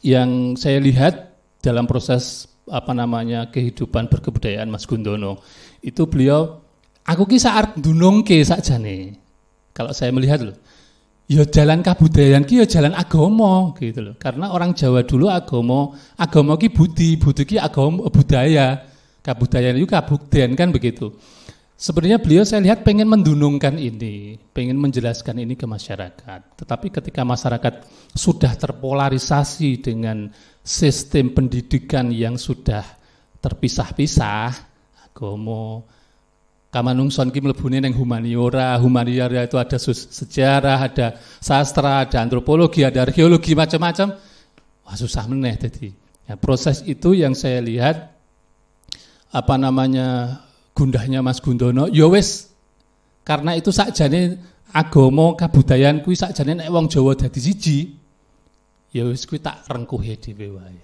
yang saya lihat dalam proses kehidupan berkebudayaan Mas Gundono. Itu beliau, aku ki arep ndunungke sakjane. Kalau saya melihat loh, ya jalan kabudayaan ki ya jalan agama gitu loh. Karena orang Jawa dulu agama ki budi ki agama, budaya. Kabudayaan itu kabukten kan begitu. Sebenarnya beliau saya lihat pengen mendunungkan ini, pengen menjelaskan ini ke masyarakat. Tetapi ketika masyarakat sudah terpolarisasi dengan sistem pendidikan yang sudah terpisah-pisah, agama, kamanungson ki mlebune ning humaniora itu ada sejarah, ada sastra, ada antropologi, ada arkeologi, macam-macam. Wah, susah meneh dadi. Ya, proses itu yang saya lihat gundahnya Mas Gundono, ya wis karena itu sakjane agama kabudayaan kuwi sakjane nek wong Jawa dadi siji, ya wis kuwi tak rengkuhe dhewe wae.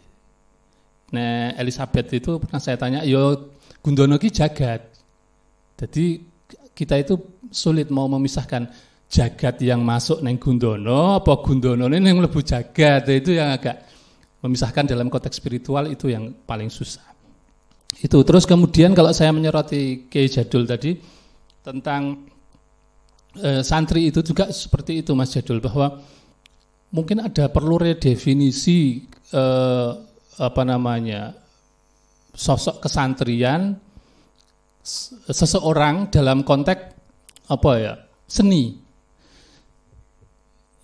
Nah, Elizabeth itu pernah saya tanya, ya Gundono ki jagat. Jadi kita itu sulit mau memisahkan jagat yang masuk neng Gundono apa Gundono neng mlebu jagat. Itu yang agak memisahkan dalam konteks spiritual, itu yang paling susah. Itu terus kemudian kalau saya menyoroti Kiai Jadul tadi tentang santri itu juga seperti itu Mas Jadul, bahwa mungkin ada perlu redefinisi sosok kesantrian seseorang dalam konteks seni.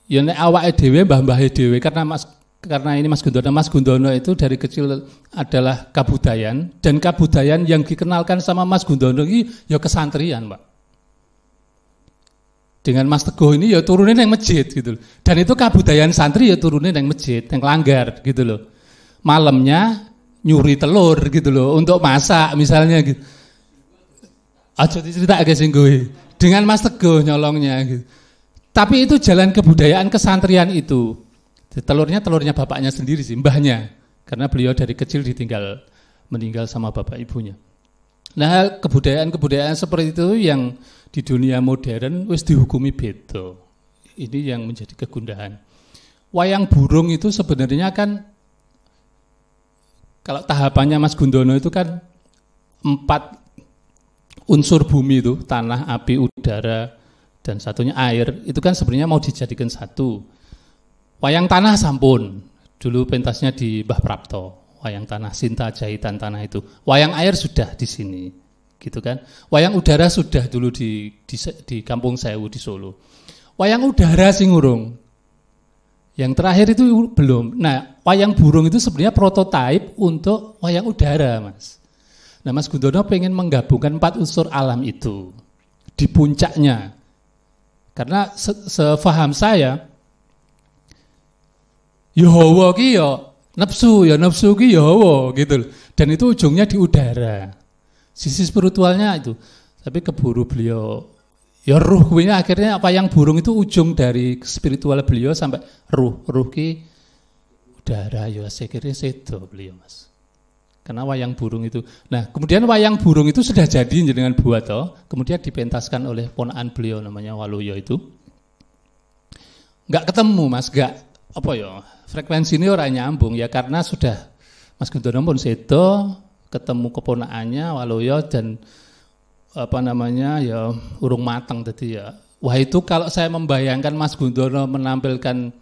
Ya nek awake dhewe mbah-mbahe dhewe karena ini Mas Gundono itu dari kecil adalah kabudayaan, dan kabudayaan yang dikenalkan sama Mas Gundono ini ya kesantrian, Pak. Dengan Mas Teguh ini ya turunin yang masjid gitu loh. Dan itu kabudayaan santri ya turunin yang masjid, yang langgar gitu loh. Malamnya nyuri telur gitu loh untuk masak misalnya gitu. Aja dicerita guys gue dengan Mas Teguh nyolongnya gitu. Tapi itu jalan kebudayaan kesantrian itu. Telurnya bapaknya sendiri sih, mbahnya. Karena beliau dari kecil meninggal sama bapak ibunya. Nah, kebudayaan seperti itu yang di dunia modern wis dihukumi beda. Ini yang menjadi kegundahan. Wayang burung itu sebenarnya kan kalau tahapannya Mas Gundono itu kan 4 unsur bumi itu, tanah, api, udara, dan satunya air, itu kan sebenarnya mau dijadikan satu. Wayang tanah sampun, dulu pentasnya di Mbah Prapto, wayang tanah, Sinta jahitan tanah itu. Wayang air sudah di sini, gitu kan. Wayang udara sudah dulu di Kampung Sewu di Solo. Wayang udara sing urung. Yang terakhir itu belum. Nah, wayang burung itu sebenarnya prototipe untuk wayang udara, Mas. Nah, Mas Gundono pengen menggabungkan 4 unsur alam itu di puncaknya. Karena sefaham saya, ya hawa ki ya nafsu ki ya hawa gitu. Dan itu ujungnya di udara. Sisi spiritualnya itu. Tapi keburu beliau ya ruh kuwinya akhirnya wayang burung itu ujung dari spiritual beliau sampai ruh ki udara ya saya kira sedo beliau Mas. Karena wayang burung itu. Nah, kemudian wayang burung itu sudah jadi dengan buat kemudian dipentaskan oleh ponakan beliau namanya Waluyo itu. Enggak ketemu Mas, frekuensi ini orang nyambung ya karena sudah Mas Gundono pun sedo ketemu keponakannya Waluyo dan urung matang tadi ya. Wah itu kalau saya membayangkan Mas Gundono menampilkan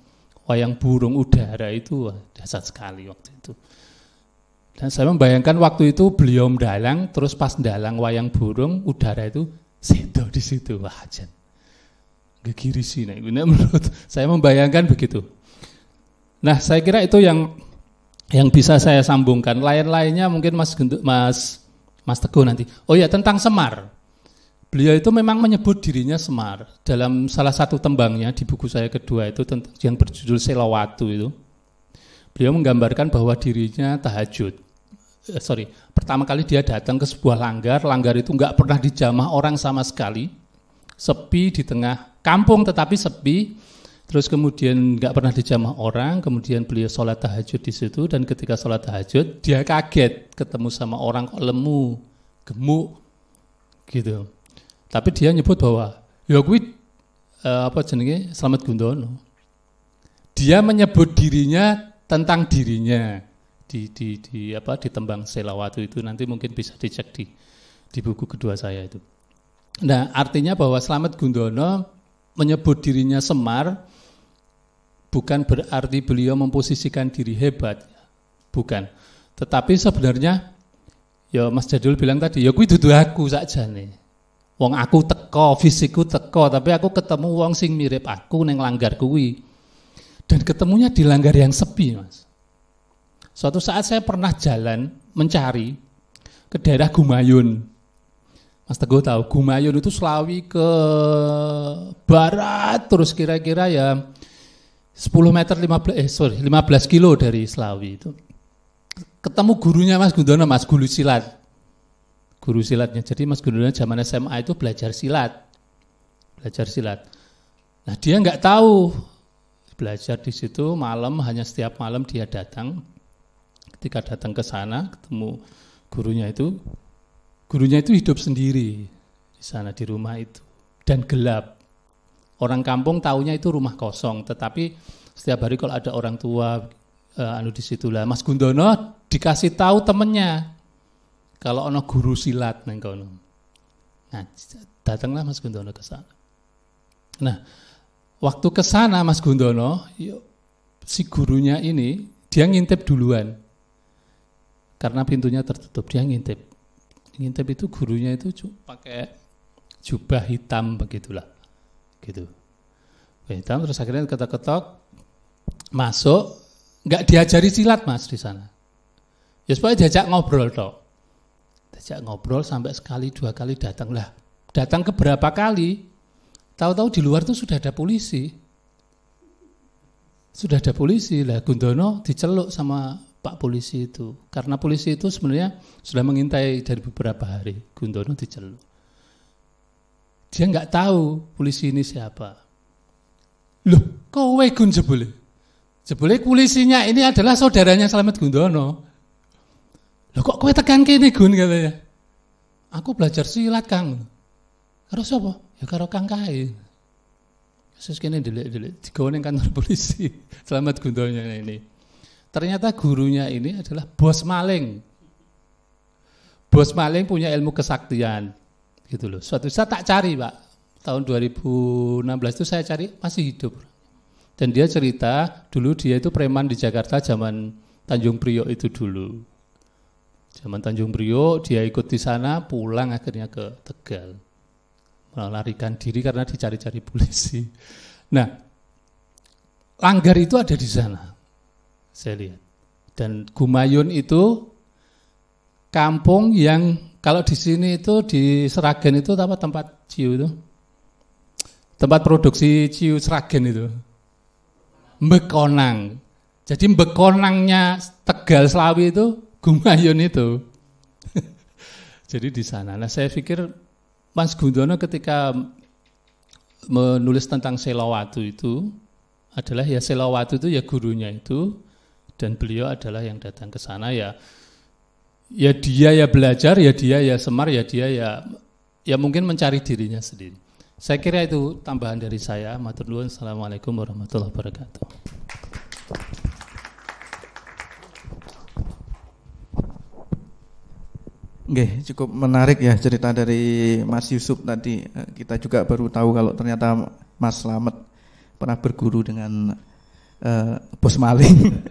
wayang burung udara itu dahsyat sekali waktu itu. Dan saya membayangkan waktu itu beliau mendalang, terus pas mendalang wayang burung udara itu sedo di situ. Wah jan. Gegiri sih menurut saya membayangkan begitu. Nah, saya kira itu yang bisa saya sambungkan. Lain-lainnya mungkin Mas Teguh nanti. Oh ya, tentang Semar. Beliau itu memang menyebut dirinya Semar. Dalam salah satu tembangnya di buku saya kedua itu yang berjudul Selawatu itu. Beliau menggambarkan bahwa dirinya tahajud. Pertama kali dia datang ke sebuah langgar itu enggak pernah dijamah orang sama sekali. Sepi di tengah kampung tetapi sepi. Terus kemudian enggak pernah dijamah orang, kemudian beliau sholat tahajud di situ dan ketika sholat tahajud dia kaget ketemu sama orang kok lemu, gemuk gitu. Tapi dia nyebut bahwa ya kuwi Slamet Gundono. Dia menyebut dirinya tentang dirinya di tembang Selawatu itu nanti mungkin bisa dicek di buku kedua saya itu. Nah, artinya bahwa Slamet Gundono menyebut dirinya Semar bukan berarti beliau memposisikan diri hebat, bukan. Tetapi sebenarnya, ya Mas Jadul bilang tadi, ya kuwi dudu aku saja nih. Wong aku teko, fisikku teko, tapi aku ketemu wong sing mirip aku neng langgar kuwi. Dan ketemunya di langgar yang sepi, Mas. Suatu saat saya pernah jalan mencari ke daerah Gumayun. Mas Teguh tahu, Gumayun itu Slawi ke barat, terus kira-kira ya 10 meter 15 kilo dari Slawi itu. Ketemu gurunya Mas Gundono, Mas Guru Silat. Guru silatnya. Jadi Mas Gundono zaman SMA itu belajar silat. Nah, dia enggak tahu belajar di situ malam, hanya setiap malam dia datang. Ketika datang ke sana ketemu gurunya itu hidup sendiri di sana di rumah itu dan gelap. Orang kampung taunya itu rumah kosong, tetapi setiap hari kalau ada orang tua di situlah Mas Gundono dikasih tahu temennya kalau ono guru silat nang kono. Nah, datanglah Mas Gundono ke sana. Nah, waktu ke sana Mas Gundono, si gurunya ini dia ngintip duluan. Karena pintunya tertutup, dia ngintip. Ngintip itu gurunya itu pakai jubah hitam begitulah. Gitu. Hitam terus akhirnya ketok-ketok masuk, enggak diajari silat Mas di sana. Ya supaya diajak ngobrol toh. Diajak ngobrol sampai sekali dua kali datang lah. Datang ke berapa kali? Tahu-tahu di luar tuh sudah ada polisi. Sudah ada polisi lah. Gundono diceluk sama Pak polisi itu. Karena polisi itu sebenarnya sudah mengintai dari beberapa hari Gundono diceluk. Dia nggak tahu polisi ini siapa. Loh, kowe Gun jebule? Jebule polisinya ini adalah saudaranya Slamet Gundono. Loh kok kowe tekan kene Gun katanya. Aku belajar silat Kang. Karo sapa? Ya karo Kang Kae. Terus kene delik-delik digawe ning kantor polisi Slamet Gundono ini. Ternyata gurunya ini adalah bos maling. Bos maling punya ilmu kesaktian. Gitu loh. Suatu saat tak cari, Pak. Tahun 2016 itu saya cari masih hidup. Dan dia cerita dulu dia itu preman di Jakarta zaman Tanjung Priok itu dulu. Zaman Tanjung Priok dia ikut di sana, pulang akhirnya ke Tegal. Melarikan diri karena dicari-cari polisi. Nah, Langgar itu ada di sana. Saya lihat. Dan Gumayun itu kampung yang kalau di sini itu di Seragen itu apa tempat ciu itu? Tempat produksi ciu Seragen itu. Mbekonang. Jadi Mbekonangnya Tegal Slawi itu Gumayun itu. Jadi di sana. Nah, saya pikir Mas Gundono ketika menulis tentang Selawatu itu adalah ya Selawatu itu ya gurunya itu. Dan beliau adalah yang datang ke sana ya dia ya belajar, ya dia ya Semar, ya dia ya mungkin mencari dirinya sendiri. Saya kira itu tambahan dari saya. Matur nuwun. Assalamualaikum warahmatullahi wabarakatuh. Oke, cukup menarik ya cerita dari Mas Yusuf tadi. Kita juga baru tahu kalau ternyata Mas Slamet pernah berguru dengan bos maling.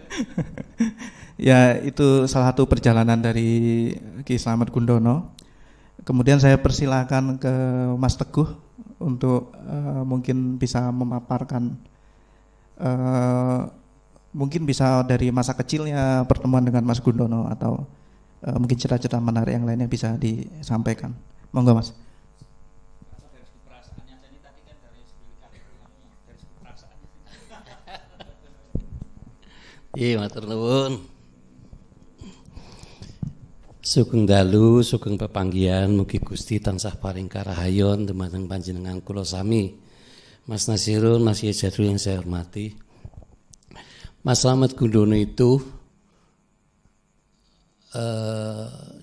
Ya, itu salah satu perjalanan dari Ki Slamet Gundono. Kemudian saya persilakan ke Mas Teguh untuk mungkin bisa memaparkan mungkin bisa dari masa kecilnya pertemuan dengan Mas Gundono atau mungkin cerita-cerita menarik yang lainnya bisa disampaikan. Monggo Mas. Iya, matur nuwun. Sugeng dalu, sugeng pepanggihan, mugi Gusti tansah paring karahayon dumateng panjenengan kula sami. Mas Nasirun, Mas Yajadul yang saya hormati. Mas Slamet Gundono itu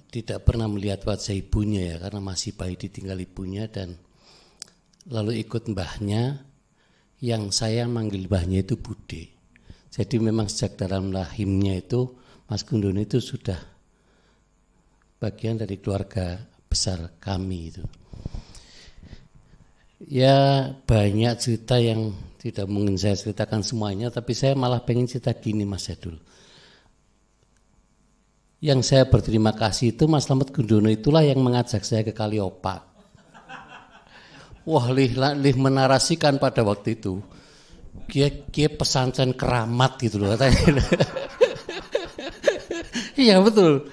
tidak pernah melihat wajah ibunya ya, karena masih bayi ditinggal ibunya dan lalu ikut mbahnya, yang saya manggil mbahnya itu Bude. Jadi memang sejak dalam rahimnya itu Mas Gundono itu sudah bagian dari keluarga besar kami itu. Ya banyak cerita yang tidak mungkin saya ceritakan semuanya, tapi saya malah pengen cerita gini Mas Jadul. Yang saya berterima kasih itu Mas Slamet Gundono itulah yang mengajak saya ke Kaliopak. Wah, lih menarasikan pada waktu itu. Kia pesantren keramat gitu loh katanya. Iya betul.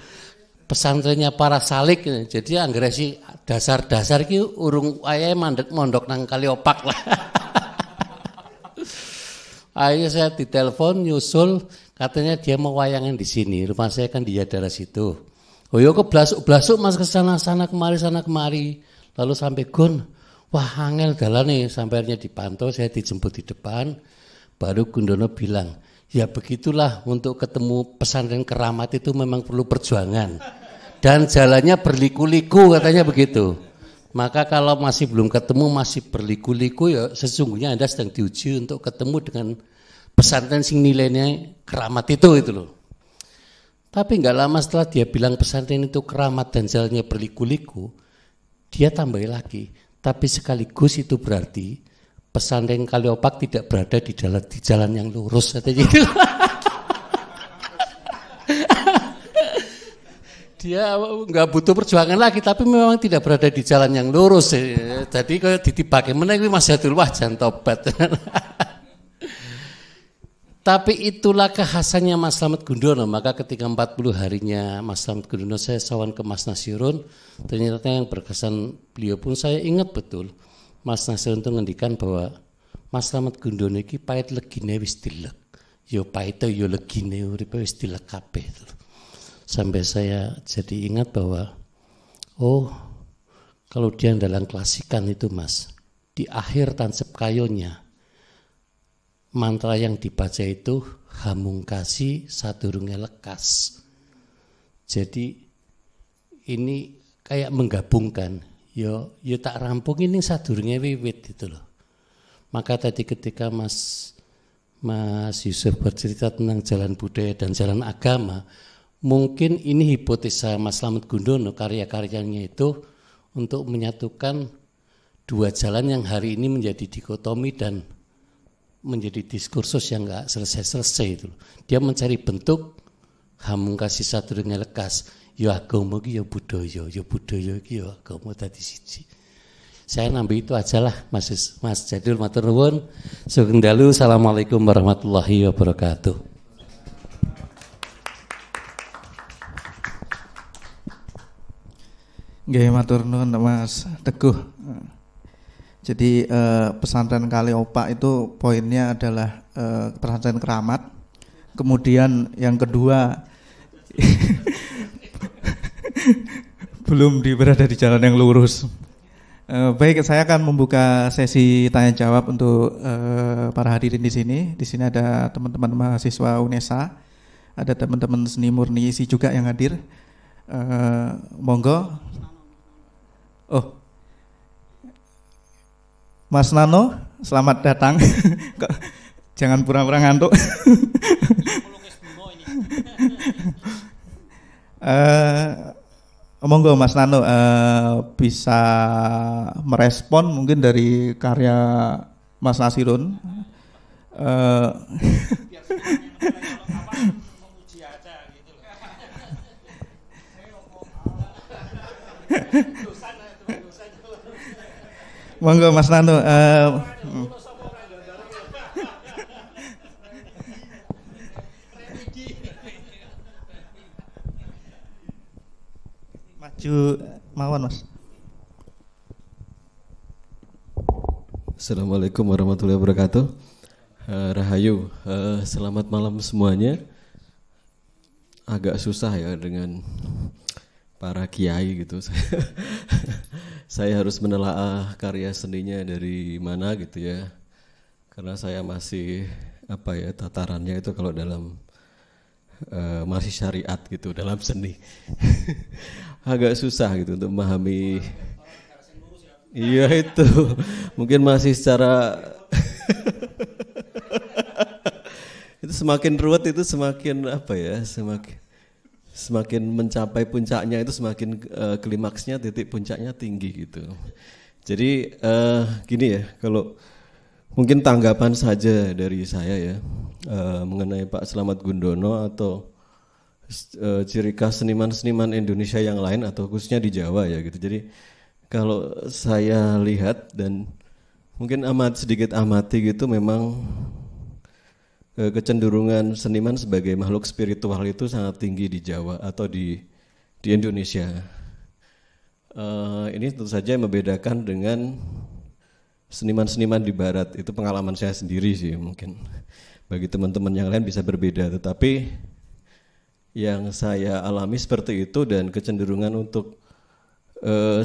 Pesantrennya para salik. Jadi anggere sih dasar-dasar ki urung ayahe mandek mondok nang Kaliopak lah. Akhirnya saya ditelepon nyusul, katanya dia mau wayangan di sini. Rumah saya kan di daerah situ. Oh yo keblasuk-blasuk Mas ke sana kemari. Lalu sampai Gun, wah angel dalan nih, sampai akhirnya dipantau, saya dijemput di depan. Baru Gundono bilang, ya begitulah untuk ketemu pesantren keramat itu memang perlu perjuangan. Dan jalannya berliku-liku katanya begitu. Maka kalau masih belum ketemu, masih berliku-liku ya sesungguhnya Anda sedang diuji untuk ketemu dengan pesantren sing nilainya keramat itu loh. Tapi enggak lama setelah dia bilang pesantren itu keramat dan jalannya berliku-liku, dia tambahin lagi. Tapi sekaligus itu berarti pesantren Kaliopak tidak berada di jalan yang lurus katanya gitu. Dia nggak butuh perjuangan lagi, tapi memang tidak berada di jalan yang lurus. Jadi kalau ditibake meneh kuwi Mas Jadul wah jan tobat. Tapi itulah kekhasannya Mas Slamet Gundono. Maka ketika 40 harinya Mas Slamet Gundono saya sawan ke Mas Nasirun, ternyata yang berkesan beliau pun saya ingat betul. Mas Nasirun itu ngendikan bahwa Mas Slamet Gundono iki pahit legine wis dilek. yo paite yo legine uripe wis dilek kabeh. Sampai saya jadi ingat bahwa kalau dia dalam klasikan itu Mas, di akhir tancep kayonya mantra yang dibaca itu hamungkasi sadurunge lekas. Jadi ini kayak menggabungkan, yo tak rampung ini sadurunge wiwit gitu loh. Maka tadi ketika Mas Yusuf bercerita tentang jalan budaya dan jalan agama, mungkin ini hipotesa Mas Slamet Gundono karya-karyanya itu untuk menyatukan dua jalan yang hari ini menjadi dikotomi dan menjadi diskursus yang enggak selesai-selesai itu. Dia mencari bentuk hamungkasi sadurunge lekas. Ya agama ki ya budaya ki ya agama dadi siji. Saya nambah itu aja lah Mas Jadul, matur nuwun. Sugeng dalu. Assalamualaikum warahmatullahi wabarakatuh. Nggih, matur nuwun Mas Teguh. Jadi pesantren Kaliompak itu poinnya adalah pesantren keramat. Kemudian yang kedua belum berada di jalan yang lurus. Baik, saya akan membuka sesi tanya jawab untuk para hadirin di sini. Di sini ada teman-teman mahasiswa UNESA, ada teman-teman seni murni ISI juga yang hadir. Monggo. Mas Nano, selamat datang. Jangan pura-pura ngantuk. Monggo Mas Nano bisa merespon mungkin dari karya Mas Nasirun. Monggo Mas Nano. Maju mawon Mas. Assalamualaikum warahmatullahi wabarakatuh. Rahayu, selamat malam semuanya. Agak susah ya dengan para kiai gitu. Saya harus menelaah karya seninya dari mana gitu ya. Karena saya masih tatarannya itu kalau dalam masih syariat gitu, dalam seni. Agak susah gitu untuk memahami. Iya itu. Mungkin masih secara itu semakin ruwet itu semakin semakin mencapai puncaknya itu semakin klimaksnya, titik puncaknya tinggi gitu. Jadi gini ya, kalau mungkin tanggapan saja dari saya ya mengenai Pak Slamet Gundono atau ciri khas seniman-seniman Indonesia yang lain atau khususnya di Jawa ya gitu. Jadi kalau saya lihat dan mungkin sedikit amati gitu, memang kecenderungan seniman sebagai makhluk spiritual itu sangat tinggi di Jawa atau di Indonesia. Ini tentu saja membedakan dengan seniman-seniman di Barat. Itu pengalaman saya sendiri sih, mungkin bagi teman-teman yang lain bisa berbeda. Tetapi yang saya alami seperti itu, dan kecenderungan untuk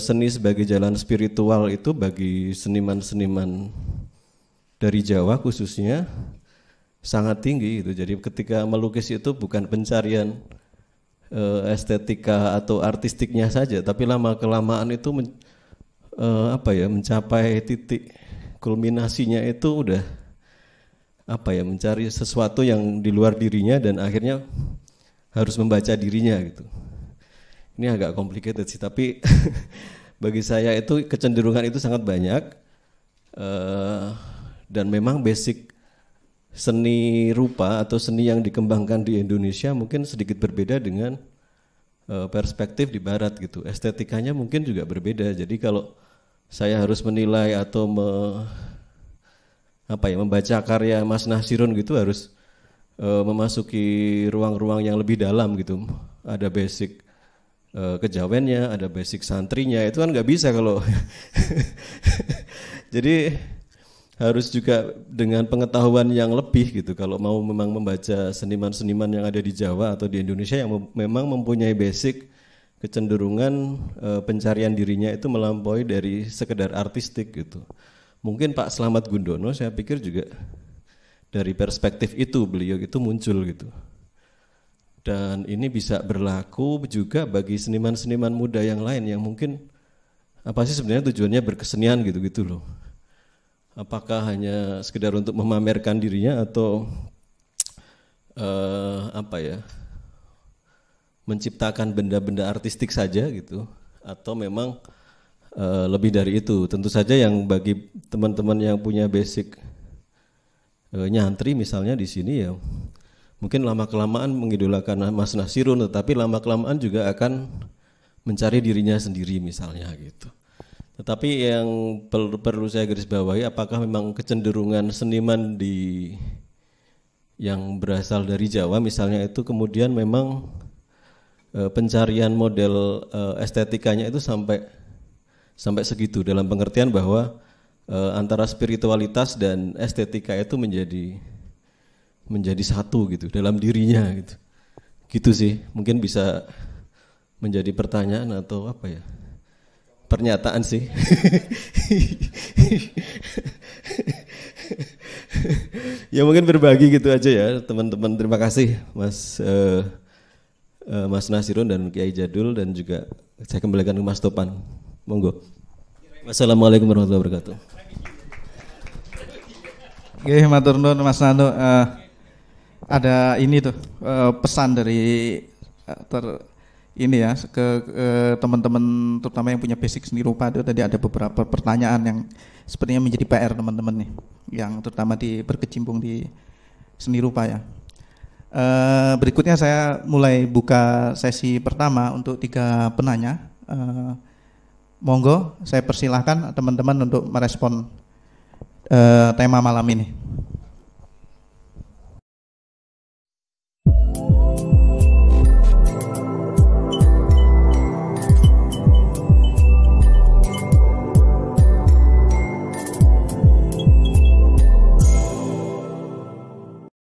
seni sebagai jalan spiritual itu bagi seniman-seniman dari Jawa khususnya sangat tinggi gitu. Jadi ketika melukis itu bukan pencarian estetika atau artistiknya saja, tapi lama-kelamaan itu mencapai titik kulminasinya itu udah mencari sesuatu yang di luar dirinya dan akhirnya harus membaca dirinya gitu. Ini agak complicated sih, tapi bagi saya itu kecenderungan itu sangat banyak, dan memang basic seni rupa atau seni yang dikembangkan di Indonesia mungkin sedikit berbeda dengan perspektif di Barat gitu. Estetikanya mungkin juga berbeda. Jadi kalau saya harus menilai atau membaca karya Mas Nasirun gitu, harus memasuki ruang-ruang yang lebih dalam gitu. Ada basic kejawennya, ada basic santrinya, itu kan nggak bisa kalau jadi harus juga dengan pengetahuan yang lebih gitu kalau mau memang membaca seniman-seniman yang ada di Jawa atau di Indonesia yang memang mempunyai basic kecenderungan pencarian dirinya itu melampaui dari sekedar artistik gitu. Mungkin Pak Slamet Gundono saya pikir juga dari perspektif itu beliau itu muncul gitu. Dan ini bisa berlaku juga bagi seniman-seniman muda yang lain yang mungkin apa sih sebenarnya tujuannya berkesenian gitu-gitu loh. Apakah hanya sekedar untuk memamerkan dirinya atau menciptakan benda-benda artistik saja gitu, atau memang lebih dari itu. Tentu saja yang bagi teman-teman yang punya basic nyantri misalnya di sini ya mungkin lama-kelamaan mengidolakan Mas Nasirun, tetapi lama-kelamaan juga akan mencari dirinya sendiri misalnya gitu. Tetapi yang perlu saya garis bawahi, apakah memang kecenderungan seniman yang berasal dari Jawa misalnya itu kemudian memang pencarian model estetikanya itu sampai segitu, dalam pengertian bahwa antara spiritualitas dan estetika itu menjadi satu gitu dalam dirinya gitu. Gitu sih, mungkin bisa menjadi pertanyaan atau apa ya? Pernyataan sih. Ya mungkin berbagi gitu aja ya teman-teman. Terima kasih Mas Nasirun dan Kiai Jadul, dan juga saya kembalikan ke Mas Topan. Monggo. Wassalamualaikum warahmatullahi wabarakatuh. Oke, matur nuwun Mas Nando. Ada ini tuh pesan dari ini ya ke teman-teman terutama yang punya basic seni rupa. Itu tadi ada beberapa pertanyaan yang sepertinya menjadi PR teman-teman nih, yang terutama berkecimpung di seni rupa ya. Berikutnya saya mulai buka sesi pertama untuk 3 penanya. Monggo saya persilahkan teman-teman untuk merespon tema malam ini.